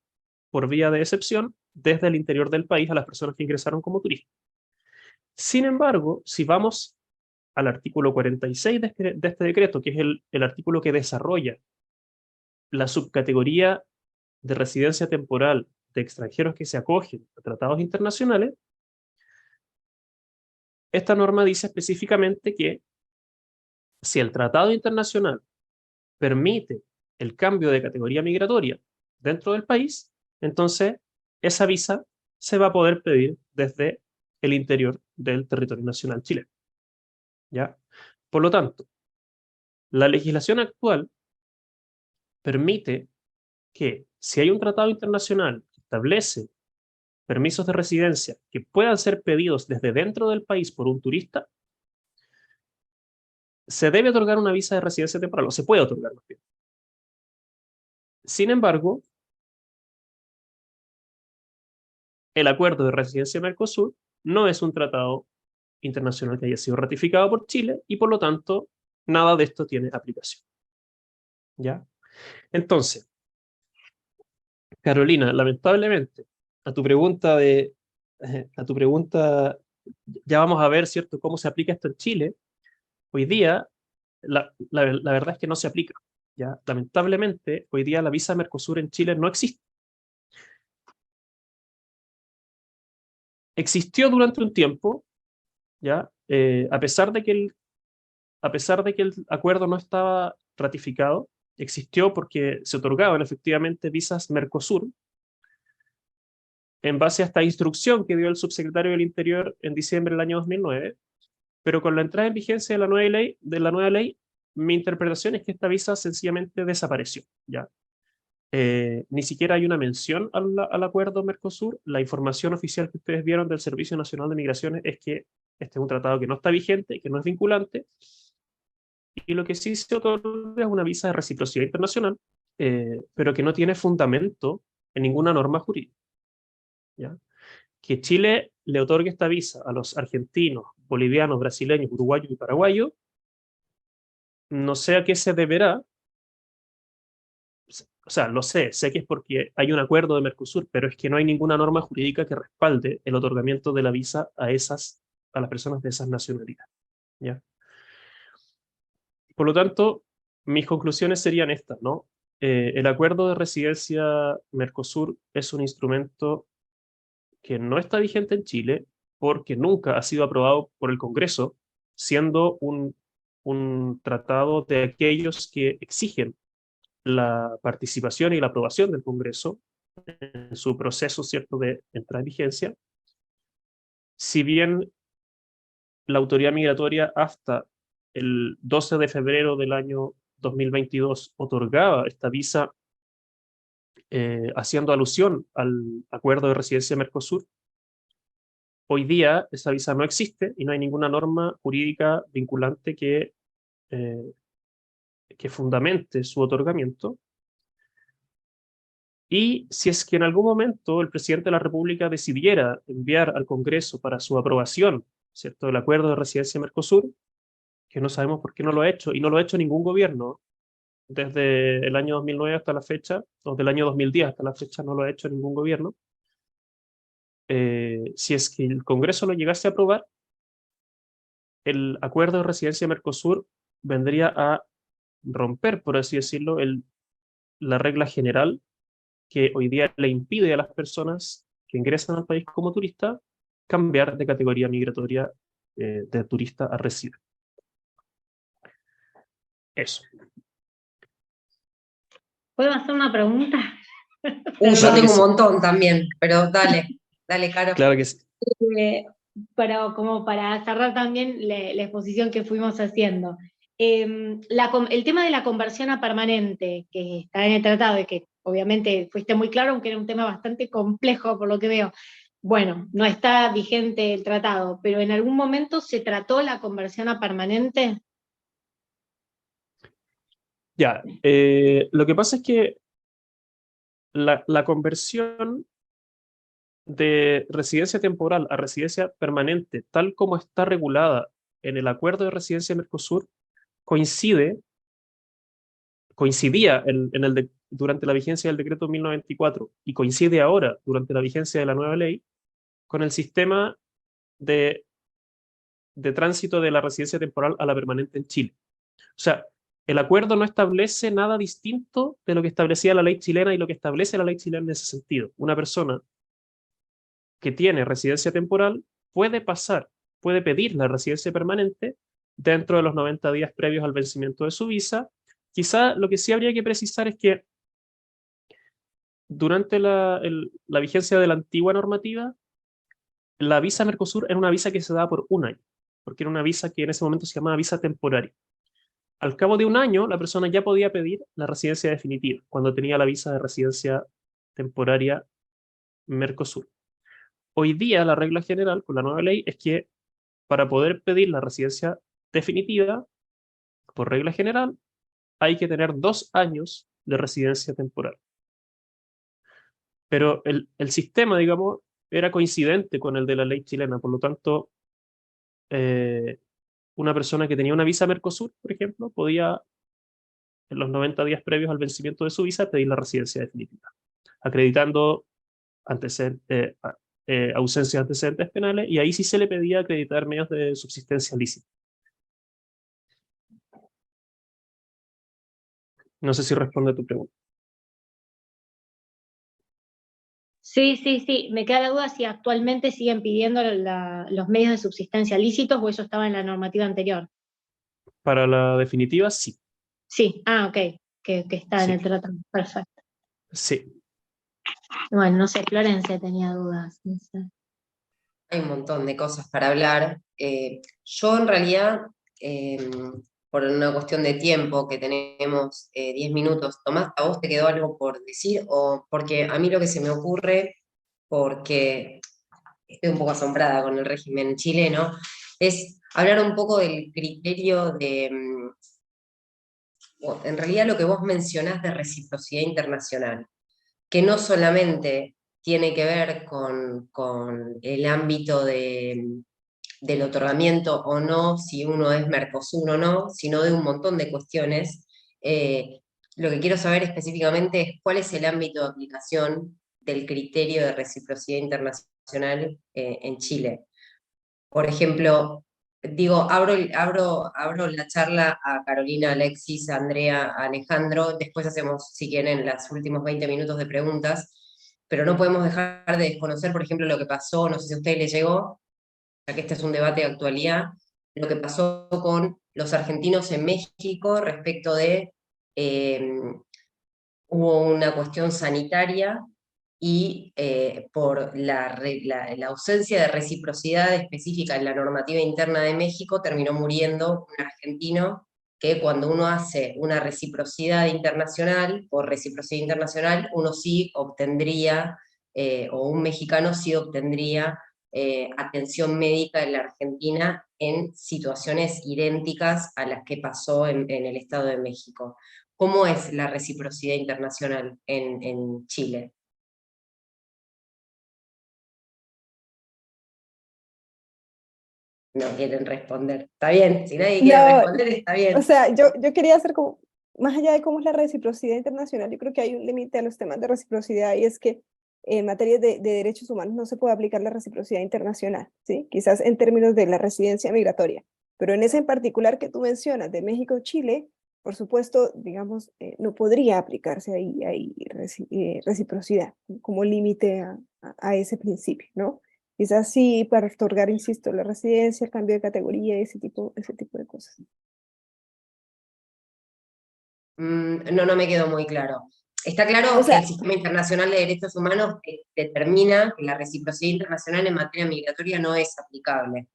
por vía de excepción desde el interior del país a las personas que ingresaron como turistas. Sin embargo, si vamos al artículo 46 de este decreto, que es el artículo que desarrolla la subcategoría de residencia temporal de extranjeros que se acogen a tratados internacionales, esta norma dice específicamente que si el tratado internacional permite el cambio de categoría migratoria dentro del país, entonces esa visa se va a poder pedir desde el interior del territorio nacional chileno, ¿ya? Por lo tanto, la legislación actual permite que, si hay un tratado internacional que establece permisos de residencia que puedan ser pedidos desde dentro del país por un turista, se debe otorgar una visa de residencia temporal, o se puede otorgar más bien. Sin embargo, el acuerdo de residencia Mercosur no es un tratado internacional que haya sido ratificado por Chile, y por lo tanto, nada de esto tiene aplicación, ¿ya? Entonces, Carolina, lamentablemente, a tu pregunta ya vamos a ver, ¿cierto?, cómo se aplica esto en Chile. Hoy día, la verdad es que no se aplica. ¿Ya? Lamentablemente, hoy día la visa Mercosur en Chile no existe. Existió durante un tiempo, ¿ya? A pesar de que el acuerdo no estaba ratificado, existió porque se otorgaban efectivamente visas Mercosur en base a esta instrucción que dio el subsecretario del Interior en diciembre del año 2009, pero con la entrada en vigencia de la nueva ley, mi interpretación es que esta visa sencillamente desapareció, ¿ya? Ni siquiera hay una mención al acuerdo Mercosur. La información oficial que ustedes vieron del Servicio Nacional de Migraciones es que este es un tratado que no está vigente, que no es vinculante, y lo que sí se otorga es una visa de reciprocidad internacional, pero que no tiene fundamento en ninguna norma jurídica, ¿ya? Que Chile le otorgue esta visa a los argentinos, bolivianos, brasileños, uruguayos y paraguayos, no sé a qué se deberá. O sea, lo sé que es porque hay un acuerdo de Mercosur, pero es que no hay ninguna norma jurídica que respalde el otorgamiento de la visa a las personas de esas nacionalidades, ¿ya? Por lo tanto, mis conclusiones serían estas, ¿no? El acuerdo de residencia Mercosur es un instrumento que no está vigente en Chile porque nunca ha sido aprobado por el Congreso, siendo un tratado de aquellos que exigen la participación y la aprobación del Congreso en su proceso, ¿cierto?, de entrada en vigencia. Si bien la autoridad migratoria hasta el 12 de febrero del año 2022 otorgaba esta visa haciendo alusión al acuerdo de residencia Mercosur, hoy día esa visa no existe y no hay ninguna norma jurídica vinculante que fundamente su otorgamiento. Y si es que en algún momento el presidente de la República decidiera enviar al Congreso para su aprobación, ¿cierto?, el acuerdo de residencia Mercosur, que no sabemos por qué no lo ha hecho, y no lo ha hecho ningún gobierno desde el año 2009 hasta la fecha, o del año 2010 hasta la fecha no lo ha hecho ningún gobierno. Si es que el Congreso lo llegase a aprobar, el acuerdo de residencia Mercosur vendría a romper, por así decirlo, la regla general que hoy día le impide a las personas que ingresan al país como turista cambiar de categoría migratoria de turista a residente. Eso. ¿Puedo hacer una pregunta? Yo Claro que tengo un sí. montón también, pero dale, Caro. Claro que sí. Pero como para cerrar también la exposición que fuimos haciendo. El tema de la conversión a permanente, que está en el tratado, y que obviamente fuiste muy claro, aunque era un tema bastante complejo por lo que veo. Bueno, no está vigente el tratado, pero ¿en algún momento se trató la conversión a permanente? Ya, lo que pasa es que la conversión de residencia temporal a residencia permanente, tal como está regulada en el acuerdo de residencia Mercosur, coincidía durante la vigencia del decreto 1094 y coincide ahora durante la vigencia de la nueva ley con el sistema de tránsito de la residencia temporal a la permanente en Chile. O sea, el acuerdo no establece nada distinto de lo que establecía la ley chilena y lo que establece la ley chilena en ese sentido. Una persona que tiene residencia temporal puede pedir la residencia permanente dentro de los 90 días previos al vencimiento de su visa. Quizá lo que sí habría que precisar es que durante la vigencia de la antigua normativa, la visa Mercosur era una visa que se daba por un año, porque era una visa que en ese momento se llamaba visa temporaria. Al cabo de un año, la persona ya podía pedir la residencia definitiva, cuando tenía la visa de residencia temporaria Mercosur. Hoy día la regla general con la nueva ley es que para poder pedir la residencia definitiva, por regla general, hay que tener 2 años de residencia temporal. Pero el sistema, digamos, era coincidente con el de la ley chilena, por lo tanto, una persona que tenía una visa Mercosur, por ejemplo, podía, en los 90 días previos al vencimiento de su visa, pedir la residencia definitiva, acreditando ausencia de antecedentes penales, y ahí sí se le pedía acreditar medios de subsistencia lícita. No sé si responde a tu pregunta. Sí, sí, sí. Me queda la duda si actualmente siguen pidiendo los medios de subsistencia lícitos o eso estaba en la normativa anterior. Para la definitiva, sí. Sí, ok, que está en Sí. el tratado. Perfecto. Sí. Bueno, no sé, Florencia tenía dudas. No sé. Hay un montón de cosas para hablar. Yo en realidad, por una cuestión de tiempo, que tenemos 10 minutos, Tomás, ¿a vos te quedó algo por decir? O porque a mí lo que se me ocurre, porque estoy un poco asombrada con el régimen chileno, es hablar un poco del criterio de, en realidad lo que vos mencionás de reciprocidad internacional, que no solamente tiene que ver con el ámbito del otorgamiento o no, si uno es Mercosur o no, sino de un montón de cuestiones. Lo que quiero saber específicamente es cuál es el ámbito de aplicación del criterio de reciprocidad internacional en Chile. Por ejemplo, digo, abro la charla a Carolina, Alexis, Andrea, Alejandro, después hacemos, si quieren, los últimos 20 minutos de preguntas, pero no podemos dejar de desconocer, por ejemplo, lo que pasó, no sé si a ustedes les llegó, ya que este es un debate de actualidad, lo que pasó con los argentinos en México respecto de, hubo una cuestión sanitaria y por la ausencia de reciprocidad específica en la normativa interna de México, terminó muriendo un argentino que cuando uno hace una reciprocidad internacional, por reciprocidad internacional, uno sí obtendría, o un mexicano sí obtendría atención médica en la Argentina en situaciones idénticas a las que pasó en el Estado de México. ¿Cómo es la reciprocidad internacional en Chile? No quieren responder. Está bien, si nadie quiere No, responder, está bien. o sea, yo quería hacer como, más allá de cómo es la reciprocidad internacional, yo creo que hay un límite a los temas de reciprocidad y es que en materia de derechos humanos no se puede aplicar la reciprocidad internacional, ¿sí? Quizás en términos de la residencia migratoria, pero en ese en particular que tú mencionas, de México-Chile, por supuesto, digamos, no podría aplicarse ahí reciprocidad como límite a ese principio, ¿no? Quizás sí para otorgar, insisto, la residencia, el cambio de categoría, ese tipo de cosas. No me quedó muy claro. Está claro O que el sea, sistema internacional de derechos humanos determina que la reciprocidad internacional en materia migratoria no es aplicable.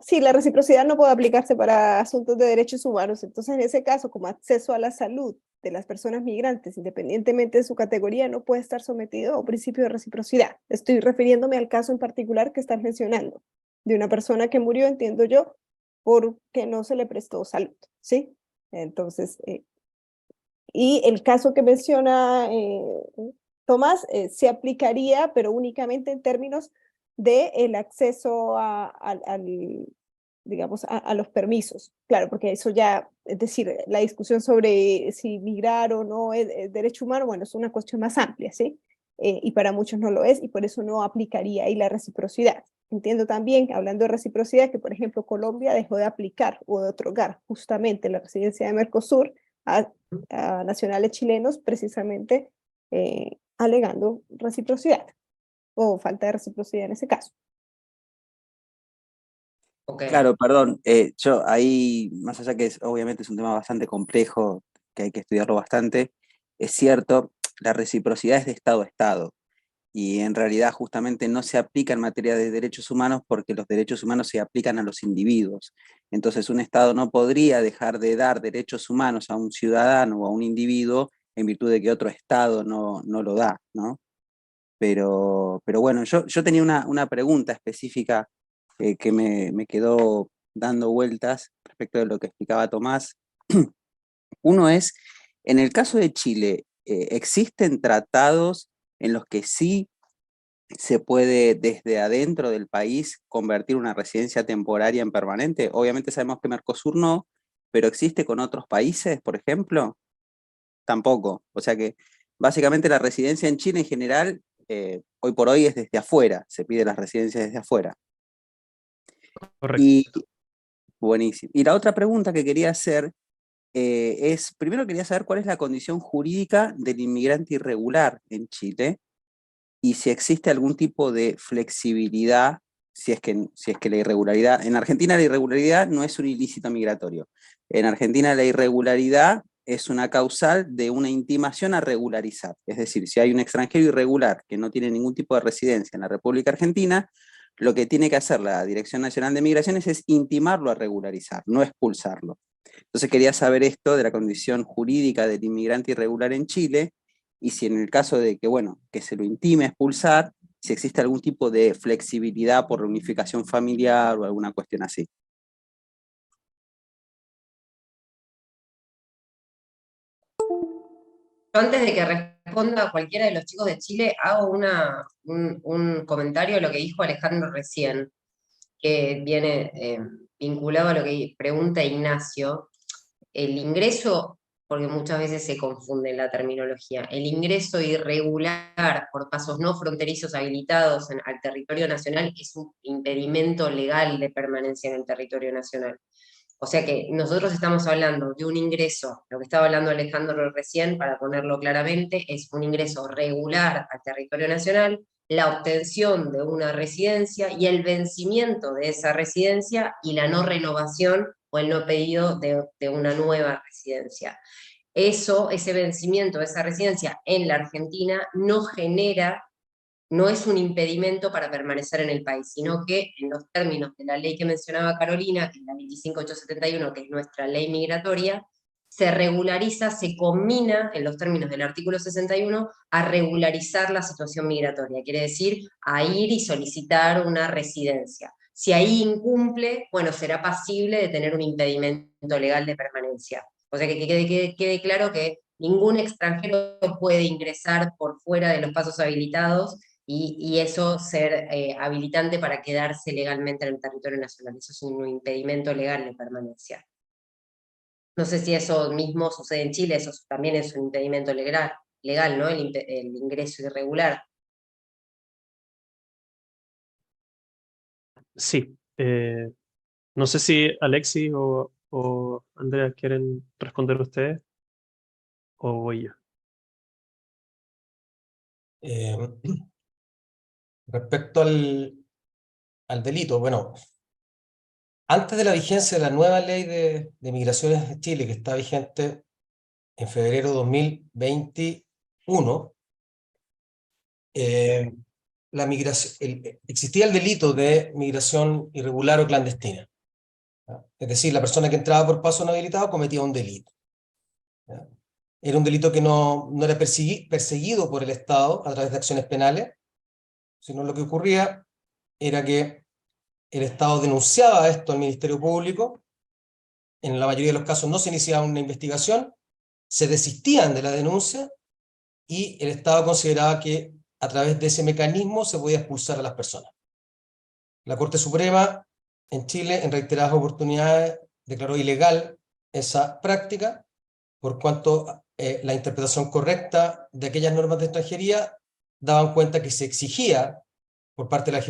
sí, la reciprocidad no puede aplicarse para asuntos de derechos humanos. Entonces, en ese caso, como acceso a la salud de las personas migrantes, independientemente de su categoría, no puede estar sometido a un principio de reciprocidad. Estoy refiriéndome al caso en particular que estás mencionando, de una persona que murió, entiendo yo, porque no se le prestó salud, ¿sí? Entonces, y el caso que menciona Tomás se aplicaría, pero únicamente en términos de el acceso digamos, a los permisos. Claro, porque eso ya, es decir, la discusión sobre si migrar o no es derecho humano, bueno, es una cuestión más amplia, ¿sí? Y para muchos no lo es, y por eso no aplicaría ahí la reciprocidad. Entiendo también, hablando de reciprocidad, que por ejemplo Colombia dejó de aplicar o de otorgar justamente la residencia de Mercosur a nacionales chilenos precisamente alegando reciprocidad o falta de reciprocidad en ese caso. Okay. Claro, perdón, yo ahí, más allá que obviamente es un tema bastante complejo, que hay que estudiarlo bastante, es cierto, la reciprocidad es de Estado a Estado, y en realidad justamente no se aplica en materia de derechos humanos porque los derechos humanos se aplican a los individuos. Entonces un Estado no podría dejar de dar derechos humanos a un ciudadano o a un individuo en virtud de que otro Estado no lo da, ¿no? Pero bueno, yo tenía una pregunta específica que me quedó dando vueltas respecto de lo que explicaba Tomás. Uno es, en el caso de Chile, ¿existen tratados en los que sí se puede desde adentro del país convertir una residencia temporaria en permanente? Obviamente sabemos que Mercosur no, pero ¿existe con otros países, por ejemplo? Tampoco. O sea que básicamente la residencia en Chile en general hoy por hoy es desde afuera, se pide las residencias desde afuera. Correcto. Y, buenísimo. Y la otra pregunta que quería hacer primero quería saber cuál es la condición jurídica del inmigrante irregular en Chile, y si existe algún tipo de flexibilidad, si es que la irregularidad, en Argentina la irregularidad no es un ilícito migratorio. En Argentina la irregularidad es una causal de una intimación a regularizar. Es decir, si hay un extranjero irregular que no tiene ningún tipo de residencia en la República Argentina, lo que tiene que hacer la Dirección Nacional de Migraciones es intimarlo a regularizar, no expulsarlo. Entonces quería saber esto de la condición jurídica del inmigrante irregular en Chile, y si en el caso de que, bueno, que se lo intime expulsar, si existe algún tipo de flexibilidad por reunificación familiar o alguna cuestión así. Yo antes de que responda a cualquiera de los chicos de Chile, hago un comentario a lo que dijo Alejandro recién, que viene vinculado a lo que pregunta Ignacio. El ingreso, porque muchas veces se confunde la terminología, el ingreso irregular por pasos no fronterizos habilitados al territorio nacional es un impedimento legal de permanencia en el territorio nacional. O sea que nosotros estamos hablando de un ingreso, lo que estaba hablando Alejandro recién, para ponerlo claramente, es un ingreso regular al territorio nacional, la obtención de una residencia y el vencimiento de esa residencia y la no renovación o el no pedido de una nueva residencia. Ese vencimiento de esa residencia en la Argentina no es un impedimento para permanecer en el país, sino que en los términos de la ley que mencionaba Carolina, que es la 25871, que es nuestra ley migratoria, se regulariza, se combina en los términos del artículo 61 a regularizar la situación migratoria, quiere decir a ir y solicitar una residencia. Si ahí incumple, bueno, será pasible de tener un impedimento legal de permanencia. O sea que quede claro que ningún extranjero puede ingresar por fuera de los pasos habilitados y eso ser habilitante para quedarse legalmente en el territorio nacional. Eso es un impedimento legal de permanencia. No sé si eso mismo sucede en Chile, eso también es un impedimento legal, ¿no? El ingreso irregular. Sí. No sé si Alexis o Andrea quieren responder ustedes, o voy yo. Respecto al delito, bueno, antes de la vigencia de la nueva ley de migraciones de Chile, que está vigente en febrero de 2021, existía el delito de migración irregular o clandestina. ¿Ya? Es decir, la persona que entraba por paso no habilitado cometía un delito. ¿Ya? Era un delito que no era perseguido por el Estado a través de acciones penales, sino lo que ocurría era que el Estado denunciaba esto al Ministerio Público, en la mayoría de los casos no se iniciaba una investigación, se desistían de la denuncia y el Estado consideraba que a través de ese mecanismo se podía expulsar a las personas. La Corte Suprema en Chile en reiteradas oportunidades declaró ilegal esa práctica, por cuanto la interpretación correcta de aquellas normas de extranjería daban cuenta que se exigía por parte de la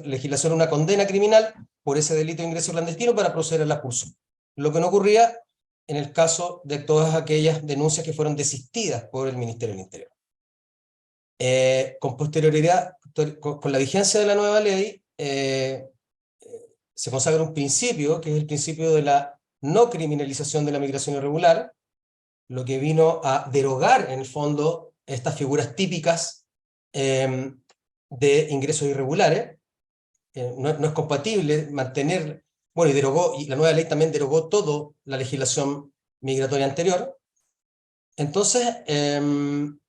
legislación una condena criminal por ese delito de ingreso clandestino para proceder a la expulsión. Lo que no ocurría en el caso de todas aquellas denuncias que fueron desistidas por el Ministerio del Interior. Con posterioridad, con la vigencia de la nueva ley, se consagra un principio, que es el principio de la no criminalización de la migración irregular, lo que vino a derogar, en el fondo, estas figuras típicas de ingresos irregulares. No es compatible mantener, bueno, y la nueva ley también derogó toda la legislación migratoria anterior. Entonces,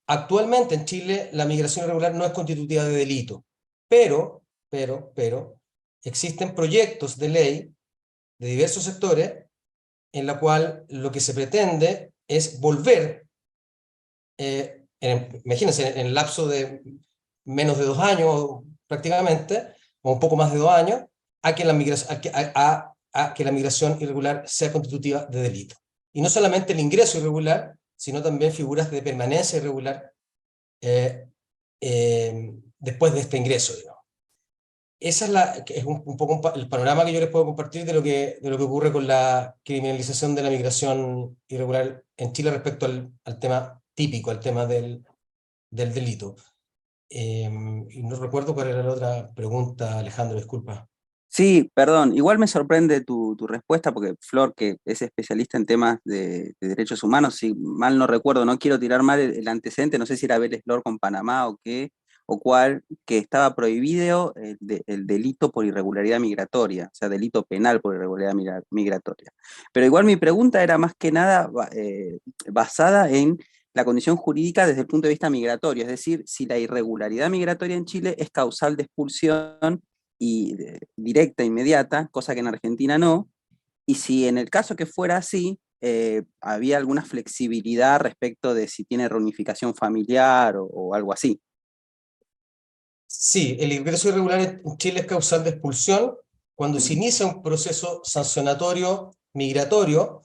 actualmente en Chile la migración irregular no es constitutiva de delito, pero, existen proyectos de ley de diversos sectores en la cual lo que se pretende es volver, imagínense, en el lapso de menos de 2 años prácticamente, o un poco más de 2 años, a que la migración irregular sea constitutiva de delito. Y no solamente el ingreso irregular, sino también figuras de permanencia irregular después de este ingreso, digamos. Esa es un poco el panorama que yo les puedo compartir de lo que ocurre con la criminalización de la migración irregular en Chile respecto al tema típico, al tema del delito. Y no recuerdo cuál era la otra pregunta, Alejandro, disculpa. Sí, perdón, igual me sorprende tu respuesta porque Flor, que es especialista en temas de derechos humanos, si mal no recuerdo, no quiero tirar mal el antecedente, no sé si era Vélez Lor con Panamá o qué, o cuál, que estaba prohibido el delito por irregularidad migratoria, o sea, delito penal por irregularidad migratoria. Pero igual mi pregunta era más que nada basada en la condición jurídica desde el punto de vista migratorio, es decir, si la irregularidad migratoria en Chile es causal de expulsión y directa, inmediata, cosa que en Argentina no, y si en el caso que fuera así, había alguna flexibilidad respecto de si tiene reunificación familiar o algo así. Sí, el ingreso irregular en Chile es causal de expulsión. Cuando se inicia un proceso sancionatorio migratorio,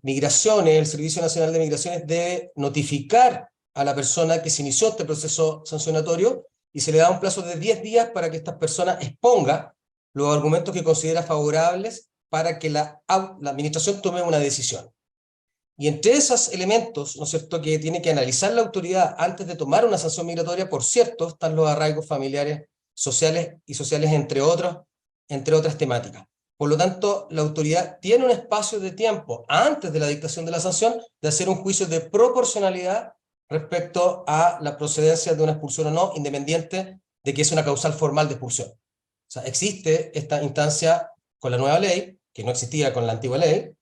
Migraciones, el Servicio Nacional de Migraciones debe notificar a la persona que se inició este proceso sancionatorio y se le da un plazo de 10 días para que esta persona exponga los argumentos que considera favorables para que la administración tome una decisión. Y entre esos elementos, ¿no es cierto?, que tiene que analizar la autoridad antes de tomar una sanción migratoria, por cierto, están los arraigos familiares, sociales y sociales, entre otras temáticas. Por lo tanto, la autoridad tiene un espacio de tiempo antes de la dictación de la sanción de hacer un juicio de proporcionalidad respecto a la procedencia de una expulsión o no, independiente de que es una causal formal de expulsión. O sea, existe esta instancia con la nueva ley, que no existía con la antigua ley,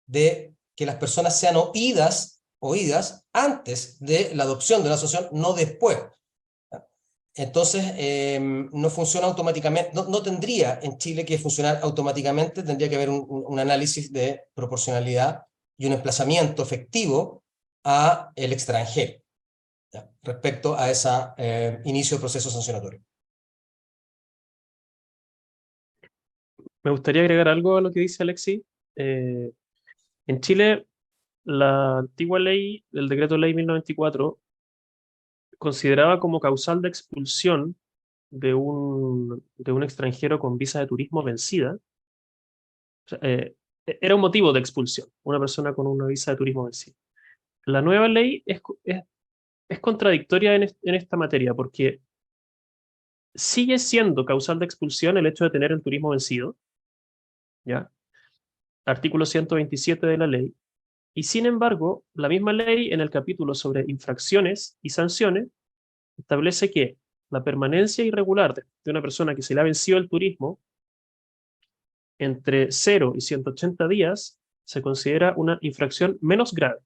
de que las personas sean oídas antes de la adopción de una sanción, no después. Entonces, no funciona automáticamente, no tendría en Chile que funcionar automáticamente, tendría que haber un análisis de proporcionalidad y un emplazamiento efectivo a el extranjero, ¿ya?, respecto a ese inicio de proceso sancionatorio. Me gustaría agregar algo a lo que dice Alexis. En Chile, la antigua ley, el decreto ley 1094, consideraba como causal de expulsión de un extranjero con visa de turismo vencida. O sea, era un motivo de expulsión, una persona con una visa de turismo vencida. La nueva ley es contradictoria en esta materia, porque sigue siendo causal de expulsión el hecho de tener el turismo vencido, ¿ya? Artículo 127 de la ley. Y sin embargo, la misma ley en el capítulo sobre infracciones y sanciones establece que la permanencia irregular de una persona que se le ha vencido el turismo entre 0 y 180 días se considera una infracción menos grave.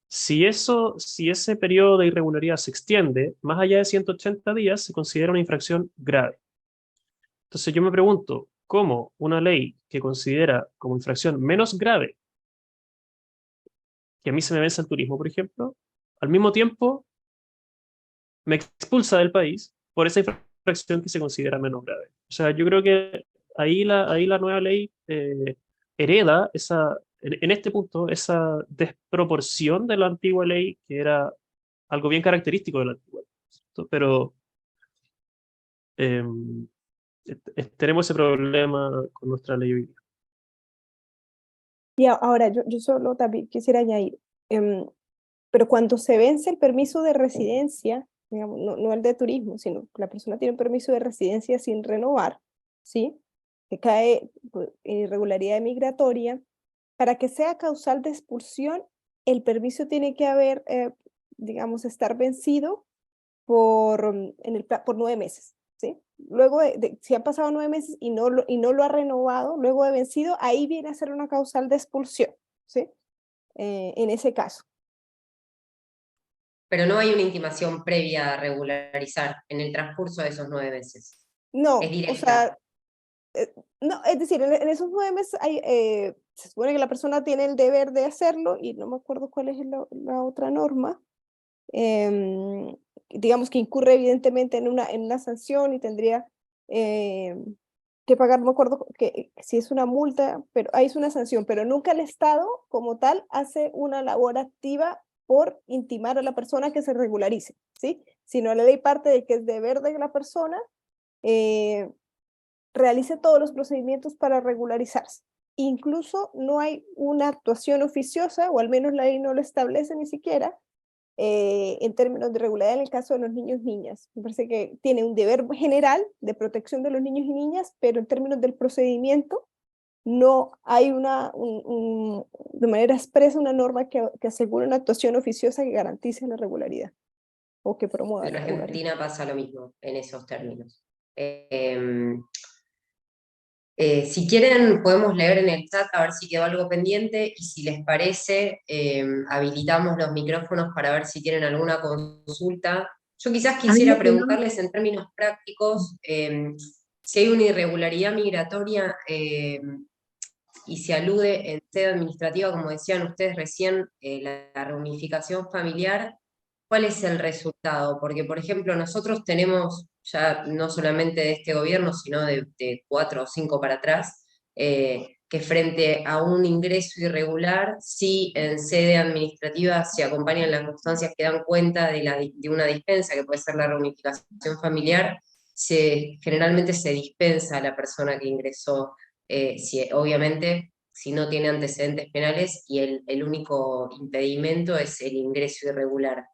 Si ese periodo de irregularidad se extiende más allá de 180 días, se considera una infracción grave. Entonces yo me pregunto, ¿cómo una ley que considera como infracción menos grave que a mí se me vence el turismo, por ejemplo, al mismo tiempo me expulsa del país por esa infracción que se considera menos grave? O sea, yo creo que ahí la nueva ley hereda en este punto esa desproporción de la antigua ley, que era algo bien característico de la antigua ley, ¿cierto? Pero eh, tenemos ese problema con nuestra ley hoy día. Y ahora, yo solo también quisiera añadir, pero cuando se vence el permiso de residencia, digamos, no el de turismo, sino que la persona tiene un permiso de residencia sin renovar, ¿sí?, que cae en irregularidad migratoria, para que sea causal de expulsión, el permiso tiene que haber, digamos, estar vencido por 9 meses, ¿sí? Luego, si han pasado 9 meses y no lo ha renovado, luego de vencido, ahí viene a ser una causal de expulsión, ¿sí? En ese caso. Pero no hay una intimación previa a regularizar en el transcurso de esos 9 meses. No, Es o directa. sea, no, es decir, en esos 9 meses se supone que la persona tiene el deber de hacerlo, y no me acuerdo cuál es la otra norma, digamos que incurre evidentemente en una sanción y tendría que pagar, no me acuerdo si es una multa, pero ahí es una sanción, pero nunca el Estado como tal hace una labor activa por intimar a la persona que se regularice, ¿sí? Sino la ley parte de que es deber de la persona realice todos los procedimientos para regularizarse. Incluso no hay una actuación oficiosa, o al menos la ley no lo establece ni siquiera, en términos de regularidad en el caso de los niños y niñas. Me parece que tiene un deber general de protección de los niños y niñas, pero en términos del procedimiento no hay de manera expresa una norma que asegure una actuación oficiosa que garantice la regularidad o que promueva En la regularidad. Argentina pasa lo mismo en esos términos. Si quieren, podemos leer en el chat a ver si quedó algo pendiente y si les parece, habilitamos los micrófonos para ver si tienen alguna consulta. Yo quizás quisiera preguntarles en términos prácticos si hay una irregularidad migratoria y se alude en sede administrativa, como decían ustedes recién, la reunificación familiar. ¿Cuál es el resultado? Porque, por ejemplo, nosotros tenemos, ya no solamente de este gobierno, sino de 4 o 5 para atrás, que frente a un ingreso irregular, sí en sede administrativa se acompañan las constancias que dan cuenta de una dispensa, que puede ser la reunificación familiar, generalmente se dispensa a la persona que ingresó, obviamente si no tiene antecedentes penales y el único impedimento es el ingreso irregular.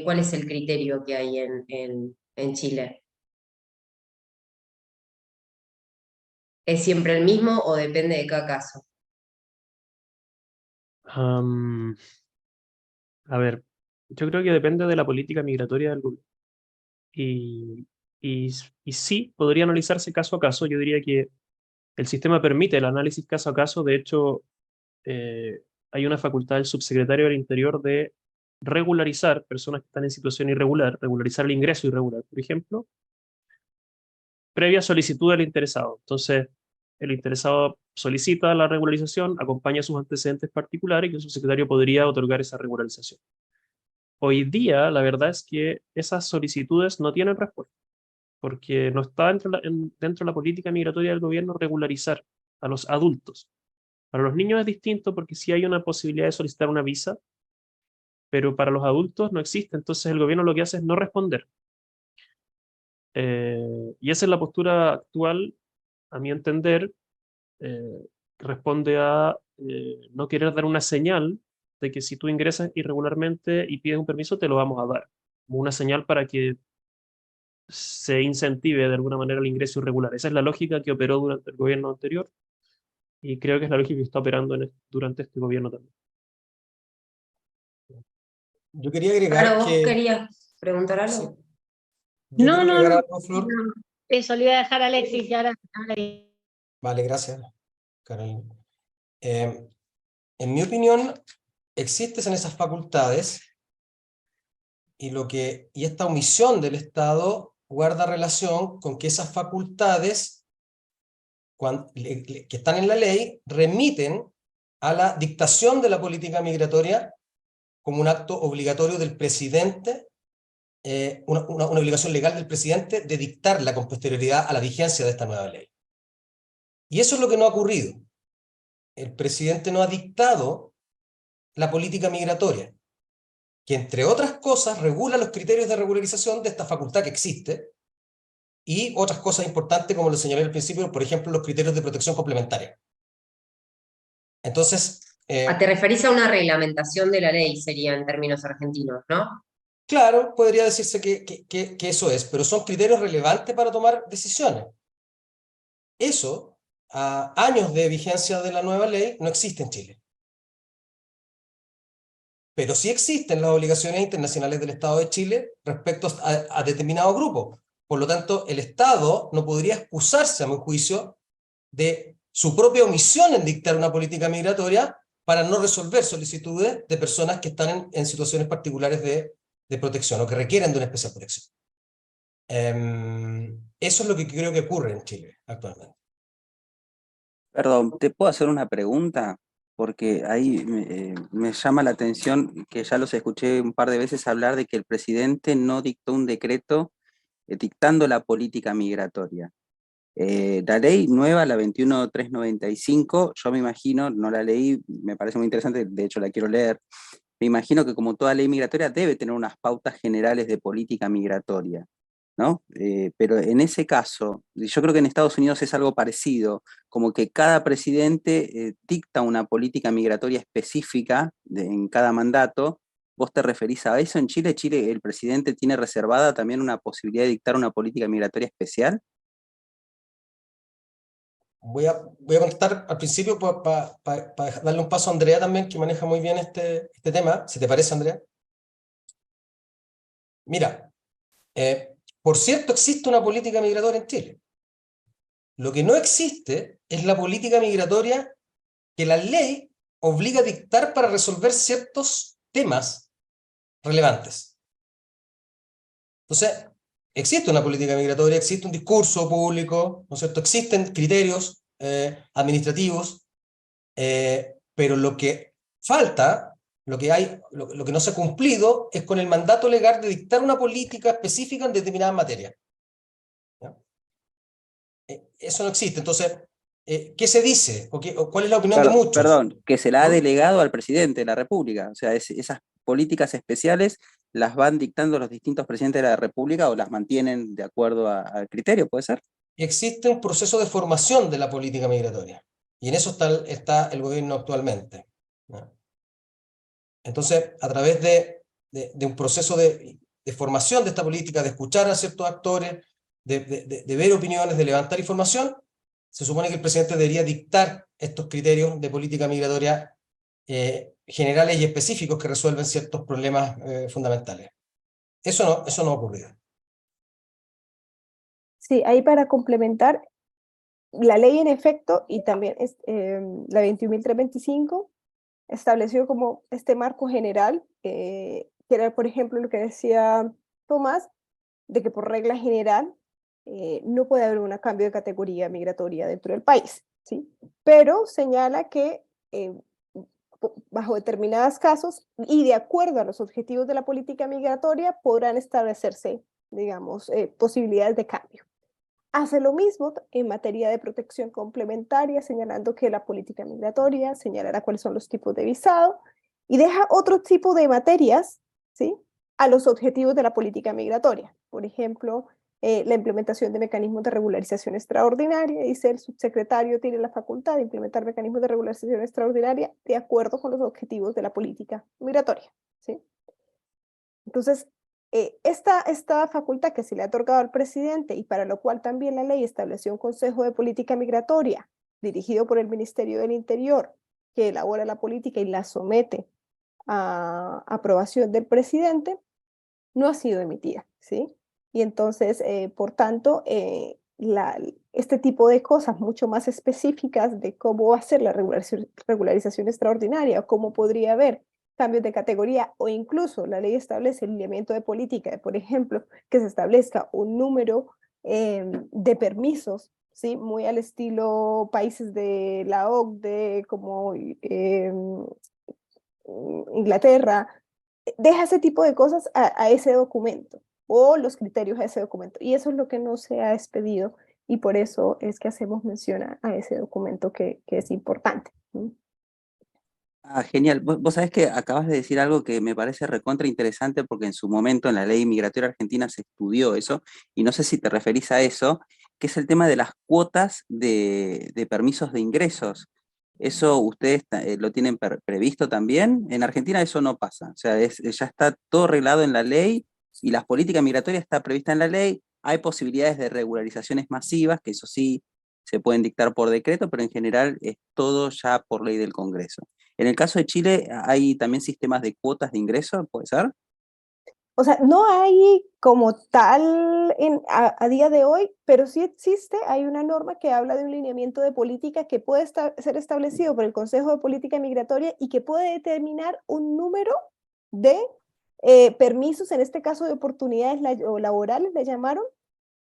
¿Cuál es el criterio que hay en Chile? ¿Es siempre el mismo o depende de cada caso? A ver, yo creo que depende de la política migratoria del gobierno. Y sí, podría analizarse caso a caso. Yo diría que el sistema permite el análisis caso a caso. De hecho, hay una facultad del subsecretario del Interior de regularizar personas que están en situación irregular, regularizar el ingreso irregular, por ejemplo, previa solicitud del interesado. Entonces, el interesado solicita la regularización, acompaña sus antecedentes particulares y el subsecretario podría otorgar esa regularización. Hoy día, la verdad es que esas solicitudes no tienen respuesta, porque no está dentro de la política migratoria del gobierno regularizar a los adultos. Para los niños es distinto porque sí hay una posibilidad de solicitar una visa, pero para los adultos no existe. Entonces el gobierno lo que hace es no responder. Y esa es la postura actual, a mi entender, que responde a no querer dar una señal de que si tú ingresas irregularmente y pides un permiso, te lo vamos a dar. Como una señal para que se incentive de alguna manera el ingreso irregular. Esa es la lógica que operó durante el gobierno anterior y creo que es la lógica que está operando durante este gobierno también. Yo quería agregar Claro, ¿vos que... querías preguntar algo? Sí. Yo quiero agregar algo, Flor. Eso le iba a dejar a Alexis y ahora... Vale, gracias, Carolina. En mi opinión, existen esas facultades y esta omisión del Estado guarda relación con que esas facultades que están en la ley remiten a la dictación de la política migratoria como un acto obligatorio del presidente, una obligación legal del presidente de dictarla con posterioridad a la vigencia de esta nueva ley. Y eso es lo que no ha ocurrido. El presidente no ha dictado la política migratoria, que entre otras cosas regula los criterios de regularización de esta facultad que existe, y otras cosas importantes como lo señalé al principio, por ejemplo, los criterios de protección complementaria. Entonces... Te referís a una reglamentación de la ley, sería en términos argentinos, ¿no? Claro, podría decirse que eso es, pero son criterios relevantes para tomar decisiones. Eso, a años de vigencia de la nueva ley, no existe en Chile. Pero sí existen las obligaciones internacionales del Estado de Chile respecto a determinados grupos. Por lo tanto, el Estado no podría excusarse, a mi juicio, de su propia omisión en dictar una política migratoria para no resolver solicitudes de personas que están en situaciones particulares de protección o que requieren de una especial protección. Eso es lo que creo que ocurre en Chile actualmente. Perdón, ¿te puedo hacer una pregunta? Porque ahí me llama la atención que ya los escuché un par de veces hablar de que el presidente no dictó un decreto dictando la política migratoria. La ley nueva, la 21395, yo me imagino, no la leí, me parece muy interesante, de hecho la quiero leer, me imagino que como toda ley migratoria debe tener unas pautas generales de política migratoria, ¿no? Pero en ese caso, yo creo que en Estados Unidos es algo parecido, como que cada presidente dicta una política migratoria específica en cada mandato. ¿Vos te referís a eso? En Chile, el presidente tiene reservada también una posibilidad de dictar una política migratoria especial. Voy a contestar al principio para darle un paso a Andrea también, que maneja muy bien este tema, si te parece, Andrea. Mira, por cierto, existe una política migratoria en Chile. Lo que no existe es la política migratoria que la ley obliga a dictar para resolver ciertos temas relevantes. Entonces, existe una política migratoria, existe un discurso público, ¿no es cierto? Existen criterios administrativos, pero lo que falta, lo que no se ha cumplido es con el mandato legal de dictar una política específica en determinadas materias. ¿Ya? Eso no existe. Entonces, ¿qué se dice? ¿O cuál es la opinión de muchos? Perdón, que se la ha ¿No? delegado al presidente de la República. O sea, esas políticas especiales las van dictando los distintos presidentes de la República o las mantienen de acuerdo al criterio, ¿puede ser? Existe un proceso de formación de la política migratoria. Y en eso está el gobierno actualmente. ¿No? Entonces, a través de un proceso de formación de esta política, de escuchar a ciertos actores, de ver opiniones, de levantar información, se supone que el presidente debería dictar estos criterios de política migratoria generales y específicos que resuelven ciertos problemas fundamentales. Eso no ha ocurrido. Sí, ahí para complementar, la ley en efecto, y también la 21.325, estableció como este marco general, que era, por ejemplo, lo que decía Tomás, de que por regla general no puede haber un cambio de categoría migratoria dentro del país, ¿sí? Pero señala que bajo determinados casos y de acuerdo a los objetivos de la política migratoria podrán establecerse, digamos, posibilidades de cambio. Hace lo mismo en materia de protección complementaria, señalando que la política migratoria señalará cuáles son los tipos de visado y deja otro tipo de materias, ¿sí?, a los objetivos de la política migratoria. Por ejemplo, la implementación de mecanismos de regularización extraordinaria. Dice el subsecretario tiene la facultad de implementar mecanismos de regularización extraordinaria de acuerdo con los objetivos de la política migratoria, ¿sí? Entonces, esta facultad que se le ha otorgado al presidente y para lo cual también la ley estableció un Consejo de Política Migratoria dirigido por el Ministerio del Interior que elabora la política y la somete a aprobación del presidente, no ha sido emitida, ¿sí? Y entonces, por tanto, este tipo de cosas mucho más específicas de cómo hacer la regularización extraordinaria o cómo podría haber cambios de categoría o incluso la ley establece el lineamiento de política, por ejemplo, que se establezca un número de permisos, ¿sí?, muy al estilo países de la OCDE como Inglaterra, deja ese tipo de cosas a ese documento o los criterios a ese documento. Y eso es lo que no se ha expedido y por eso es que hacemos mención a ese documento que es importante. Ah, genial. Vos sabés que acabas de decir algo que me parece recontra interesante porque en su momento en la ley migratoria argentina se estudió eso, y no sé si te referís a eso, que es el tema de las cuotas de permisos de ingresos. ¿Eso ustedes lo tienen previsto también? En Argentina eso no pasa, o sea, ya está todo arreglado en la ley y la política migratoria está prevista en la ley. Hay posibilidades de regularizaciones masivas, que eso sí se pueden dictar por decreto, pero en general es todo ya por ley del Congreso. En el caso de Chile, ¿hay también sistemas de cuotas de ingreso, puede ser? O sea, no hay como tal a día de hoy, pero sí existe, hay una norma que habla de un lineamiento de política que puede ser establecido por el Consejo de Política Migratoria y que puede determinar un número de permisos, en este caso de oportunidades laborales, le llamaron,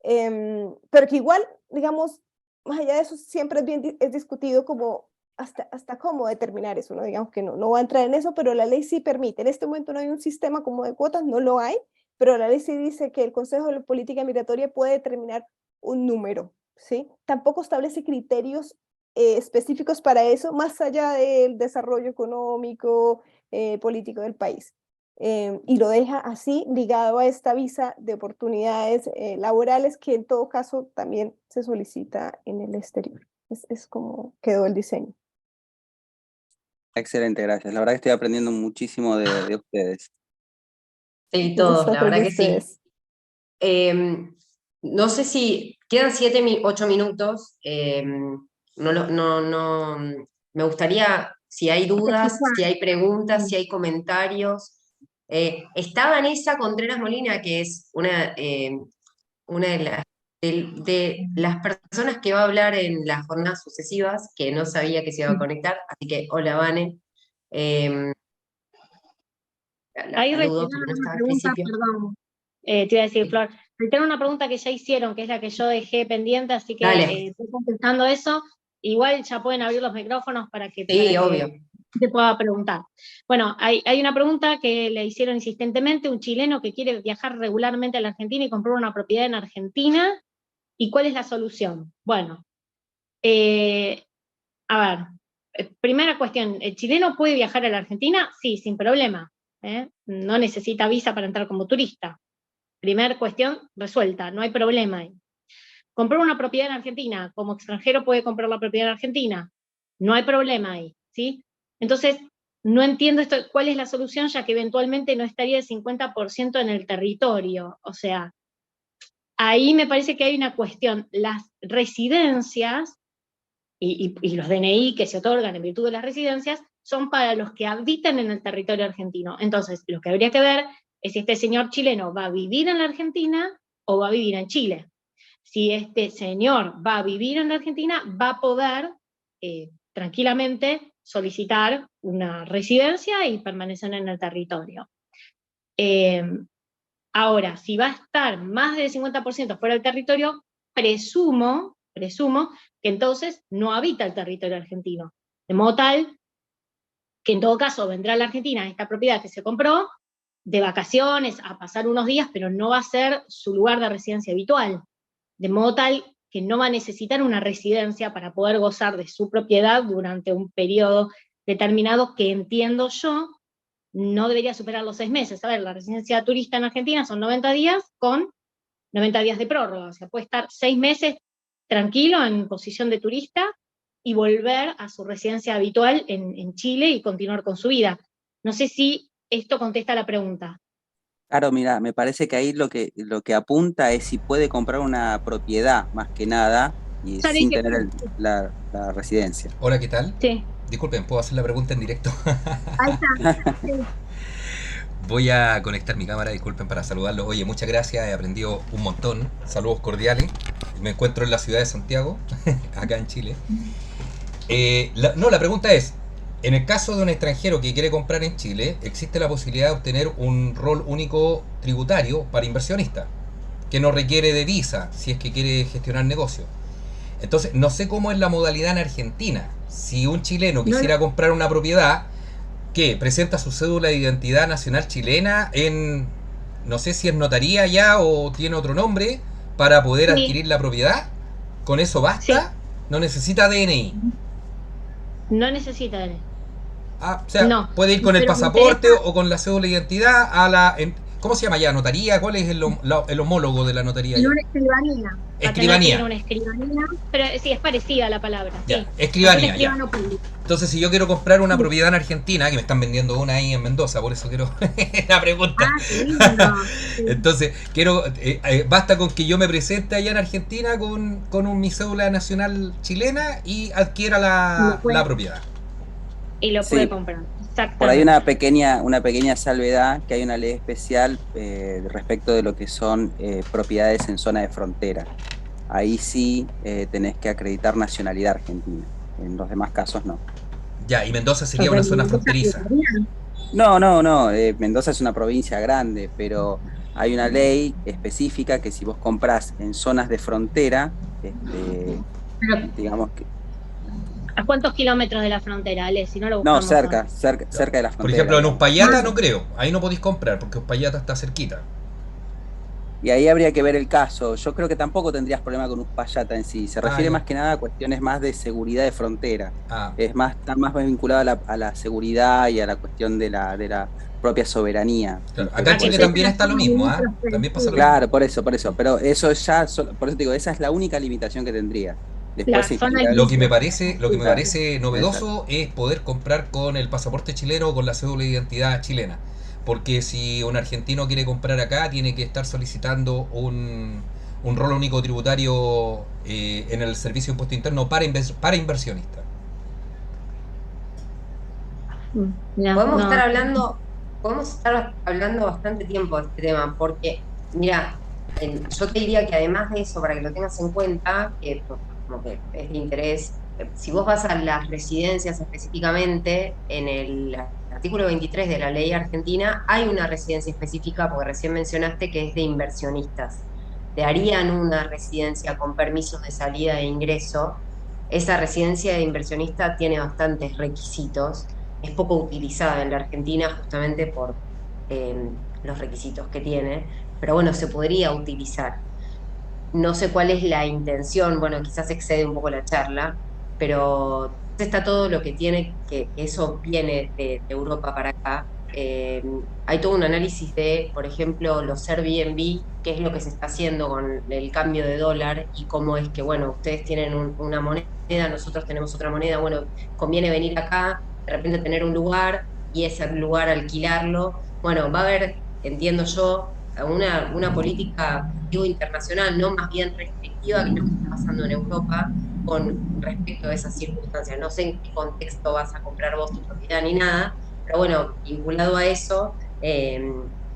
pero que igual, digamos, más allá de eso, siempre es discutido como hasta cómo determinar eso, ¿no? Digamos que no va a entrar en eso, pero la ley sí permite. En este momento no hay un sistema como de cuotas, no lo hay, pero la ley sí dice que el Consejo de Política Migratoria puede determinar un número, ¿sí? Tampoco establece criterios específicos para eso, más allá del desarrollo económico, político del país. Y lo deja así ligado a esta visa de oportunidades laborales que en todo caso también se solicita en el exterior. Es como quedó el diseño. Excelente, gracias. La verdad que estoy aprendiendo muchísimo de ustedes. Sí, todos, la verdad que sí. Ustedes. No sé si quedan 8 minutos. Me gustaría, si hay dudas, si hay preguntas, si hay comentarios. Está Vanessa Contreras Molina, que es una de las personas que va a hablar en las jornadas sucesivas, que no sabía que se iba a conectar, así que hola, Vane. Ahí saludo, reiteraron porque no una estaba al pregunta, principio. perdón, te iba a decir, Flor, reiteraron una pregunta que ya hicieron, que es la que yo dejé pendiente, así que Dale. estoy contestando eso. Igual ya pueden abrir los micrófonos para que obvio. te pueda preguntar. Bueno, hay una pregunta que le hicieron insistentemente, un chileno que quiere viajar regularmente a la Argentina y comprar una propiedad en Argentina, ¿y cuál es la solución? Bueno, a ver, primera cuestión, ¿el chileno puede viajar a la Argentina? Sí, sin problema. No necesita visa para entrar como turista. Primera cuestión resuelta, no hay problema ahí. Comprar una propiedad en Argentina, como extranjero puede comprar la propiedad en Argentina, no hay problema ahí, ¿sí? Entonces, no entiendo esto, cuál es la solución, ya que eventualmente no estaría el 50% en el territorio. O sea, ahí me parece que hay una cuestión. Las residencias y los DNI que se otorgan en virtud de las residencias son para los que habitan en el territorio argentino. Entonces, lo que habría que ver es si este señor chileno va a vivir en la Argentina o va a vivir en Chile. Si este señor va a vivir en la Argentina, va a poder tranquilamente solicitar una residencia y permanecer en el territorio. Ahora, si va a estar más del 50% fuera del territorio, presumo que entonces no habita el territorio argentino. De modo tal que en todo caso vendrá a la Argentina esta propiedad que se compró de vacaciones, a pasar unos días, pero no va a ser su lugar de residencia habitual. De modo tal que no va a necesitar una residencia para poder gozar de su propiedad durante un periodo determinado que, entiendo yo, no debería superar los 6 meses. A ver, la residencia turista en Argentina son 90 días con 90 días de prórroga. O sea, puede estar 6 meses tranquilo en posición de turista y volver a su residencia habitual en Chile y continuar con su vida. No sé si esto contesta la pregunta. Claro, mira, me parece que ahí lo que apunta es si puede comprar una propiedad, más que nada, y Ya sin dije, tener la residencia. Hola, ¿qué tal? sí. Disculpen, ¿puedo hacer la pregunta en directo? Ahí está. Sí. Voy a conectar mi cámara, disculpen para saludarlos. Oye, muchas gracias, he aprendido un montón. Saludos cordiales. Me encuentro en la ciudad de Santiago, acá en Chile. La pregunta es, en el caso de un extranjero que quiere comprar en Chile, existe la posibilidad de obtener un rol único tributario para inversionistas, que no requiere de visa si es que quiere gestionar negocios. Entonces, no sé cómo es la modalidad en Argentina. Si un chileno quisiera comprar una propiedad, ¿qué? ¿Presenta su cédula de identidad nacional chilena en, no sé si es notaría ya o tiene otro nombre, para poder adquirir la propiedad? ¿Con eso basta? Sí. ¿No necesita DNI? No necesita DNI. Ah, o sea, No, puede ir con el pero me pasaporte interesa- o con la cédula de identidad a la... ¿Cómo se llama ya? ¿Notaría? ¿Cuál es el homólogo de la notaría? No ya? una escribanía. Escribanía. Va a tener que ir a una escribanía, pero sí, es parecida a la palabra. Ya, Sí. escribanía, Es un escribano público. Entonces, si yo quiero comprar una propiedad en Argentina, que me están vendiendo una ahí en Mendoza, por eso quiero la pregunta. Ah, qué lindo. Sí. Entonces, basta con que yo me presente allá en Argentina con mi cédula nacional chilena y adquiera la propiedad. Y lo puede Sí. comprar. Exactamente. Por ahí una pequeña salvedad, que hay una ley especial respecto de lo que son propiedades en zona de frontera. Ahí sí tenés que acreditar nacionalidad argentina. En los demás casos no. Ya, y Mendoza sería una zona fronteriza. No. Mendoza es una provincia grande, pero hay una ley específica que si vos comprás en zonas de frontera, digamos que... ¿A cuántos kilómetros de la frontera, Ale? Si no lo No, buscamos. cerca de la frontera. Por ejemplo, en digamos. Uspallata no creo. Ahí no podéis comprar porque Uspallata está cerquita. Y ahí habría que ver el caso. Yo creo que tampoco tendrías problema con Uspallata en sí. Se refiere ya. más que nada a cuestiones más de seguridad de frontera. Ah, Está más vinculado a la seguridad y a la cuestión de la propia soberanía. claro. ¿Viste? Acá en Por Chile eso- también está lo mismo, ¿ah? También pasa lo mismo. Claro, por eso. Pero eso ya, por eso te digo, esa es la única limitación que tendría. Después La se zona explica- Lo que me parece Exacto. novedoso es poder comprar con el pasaporte chileno o con la cédula de identidad chilena. Porque si un argentino quiere comprar acá, tiene que estar solicitando un rol único tributario en el servicio de impuesto interno para inversionistas. Ya, Podemos no. estar hablando, podemos estar hablando bastante tiempo de este tema, porque, mira, yo te diría que además de eso, para que lo tengas en cuenta, que como que es de interés, si vos vas a las residencias específicamente, en el artículo 23 de la ley argentina, hay una residencia específica, porque recién mencionaste que es de inversionistas. Te harían una residencia con permisos de salida e ingreso. Esa residencia de inversionista tiene bastantes requisitos, es poco utilizada en la Argentina justamente por los requisitos que tiene, pero bueno, se podría utilizar. No sé cuál es la intención, bueno, quizás excede un poco la charla, pero está todo lo que tiene, que eso viene de Europa para acá. Hay todo un análisis de, por ejemplo, los Airbnb, qué es lo que se está haciendo con el cambio de dólar y cómo es que, bueno, ustedes tienen una moneda, nosotros tenemos otra moneda, bueno, conviene venir acá, de repente tener un lugar y ese lugar alquilarlo. Bueno, va a haber, entiendo yo, una política, digo, internacional, no más bien restrictiva, que es lo que está pasando en Europa con respecto a esas circunstancias. No sé en qué contexto vas a comprar vos tu propiedad ni nada, pero bueno, vinculado a eso,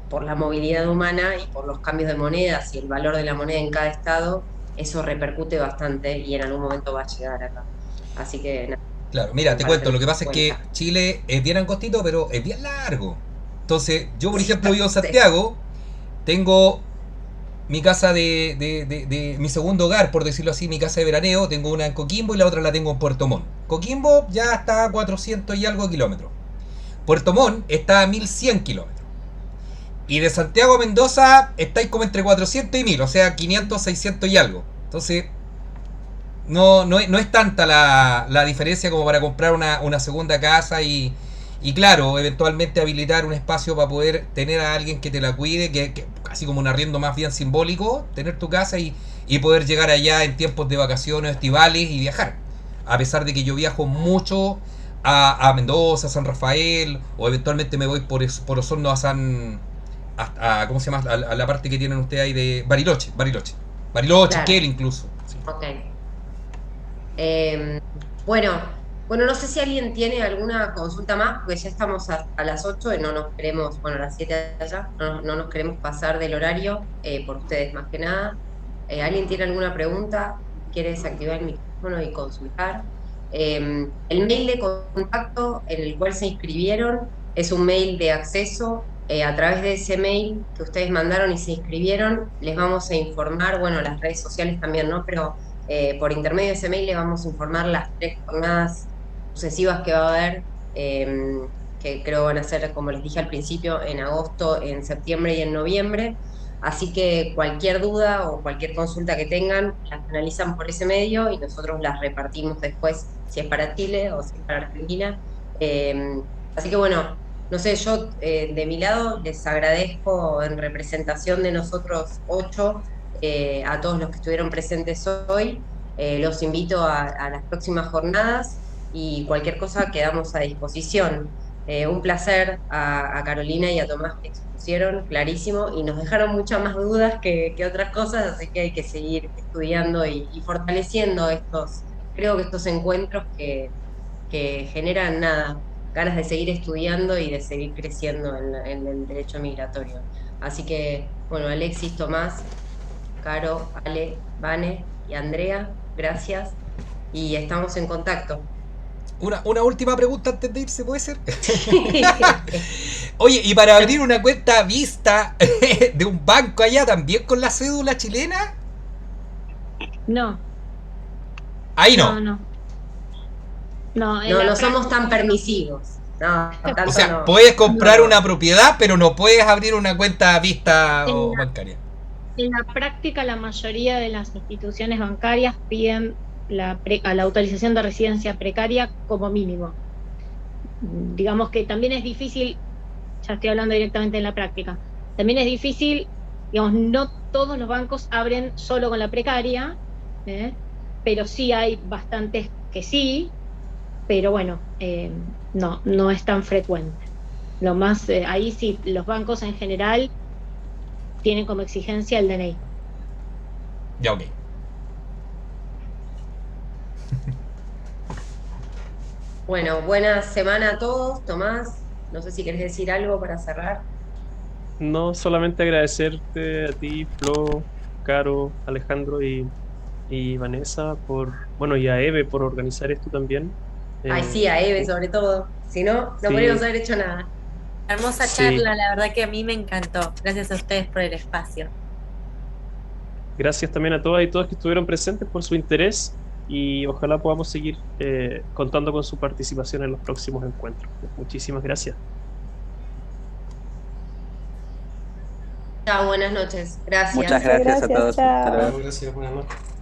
por la movilidad humana y por los cambios de monedas y el valor de la moneda en cada estado, eso repercute bastante y en algún momento va a llegar acá. Así que nada, Claro, mira, te para cuento, lo tener que pasa en es que cuenta. Chile es bien angostito, pero es bien largo. Entonces, yo por ejemplo vivo en Sí. Santiago, tengo mi casa de mi segundo hogar, por decirlo así, mi casa de veraneo, tengo una en Coquimbo y la otra la tengo en Puerto Montt. Coquimbo ya está a 400 y algo kilómetros. Puerto Montt está a 1100 kilómetros. Y de Santiago a Mendoza estáis como entre 400 y 1000, o sea, 500, 600 y algo. Entonces, no es tanta la diferencia como para comprar una segunda casa y claro, eventualmente habilitar un espacio para poder tener a alguien que te la cuide, que así como un arriendo más bien simbólico, tener tu casa y poder llegar allá en tiempos de vacaciones, estivales y viajar. A pesar de que yo viajo mucho a Mendoza, San Rafael, o eventualmente me voy por Osorno a ¿cómo se llama? A la parte que tienen ustedes ahí de Bariloche, Claro, Esquel incluso. Sí. ok. Eh, bueno, no sé si alguien tiene alguna consulta más, porque ya estamos a las 8 y no nos queremos, bueno, a las 7 allá, no nos queremos pasar del horario, por ustedes más que nada. ¿Alguien tiene alguna pregunta? ¿Quiere desactivar el micrófono y consultar? El mail de contacto en el cual se inscribieron es un mail de acceso. A través de ese mail que ustedes mandaron y se inscribieron, les vamos a informar, bueno, las redes sociales también, ¿no? Pero por intermedio de ese mail le vamos a informar las 3 jornadas sucesivas que va a haber, que creo van a ser, como les dije al principio, en agosto, en septiembre y en noviembre. Así que cualquier duda o cualquier consulta que tengan, las analizan por ese medio y nosotros las repartimos después, si es para Chile o si es para Argentina. Así que bueno, no sé, yo de mi lado les agradezco en representación de nosotros 8 a todos los que estuvieron presentes hoy. Los invito a las próximas jornadas y cualquier cosa quedamos a disposición. Un placer a Carolina y a Tomás que expusieron clarísimo y nos dejaron muchas más dudas que otras cosas, así que hay que seguir estudiando y fortaleciendo creo que estos encuentros que generan nada, ganas de seguir estudiando y de seguir creciendo en el derecho migratorio. Así que, bueno, Alexis, Tomás, Caro, Ale, Vane y Andrea, gracias y estamos en contacto. Una última pregunta antes de irse, ¿puede ser? Oye, ¿y para abrir una cuenta vista de un banco allá también con la cédula chilena? No, Ahí no. no. No, en No, la no somos práctica- tan permisivos. No, O tanto sea, no. puedes comprar No. una propiedad, pero no puedes abrir una cuenta vista En o la- bancaria. En la práctica, la mayoría de las instituciones bancarias piden a la autorización de residencia precaria como mínimo. Digamos que también es difícil, ya estoy hablando directamente en la práctica, también es difícil, digamos, no todos los bancos abren solo con la precaria, pero sí hay bastantes que sí, pero bueno, no es tan frecuente. Lo más, ahí sí, los bancos en general tienen como exigencia el DNI. Ya, ok. Bueno, buena semana a todos. Tomás, no sé si querés decir algo para cerrar. No, solamente agradecerte a ti, Flo, Caro, Alejandro y Vanessa bueno, y a Eve por organizar esto también. Ay, sí, a Eve sobre todo. Si no, no Sí, podríamos haber hecho nada. Hermosa sí. charla, la verdad que a mí me encantó. Gracias a ustedes por el espacio. Gracias también a todas y todos que estuvieron presentes por su interés y ojalá podamos seguir contando con su participación en los próximos encuentros. Muchísimas gracias. Chao, buenas noches. Muchas Gracias. Muchas gracias a gracias, todos. Hasta chao. luego. Gracias, buenas noches.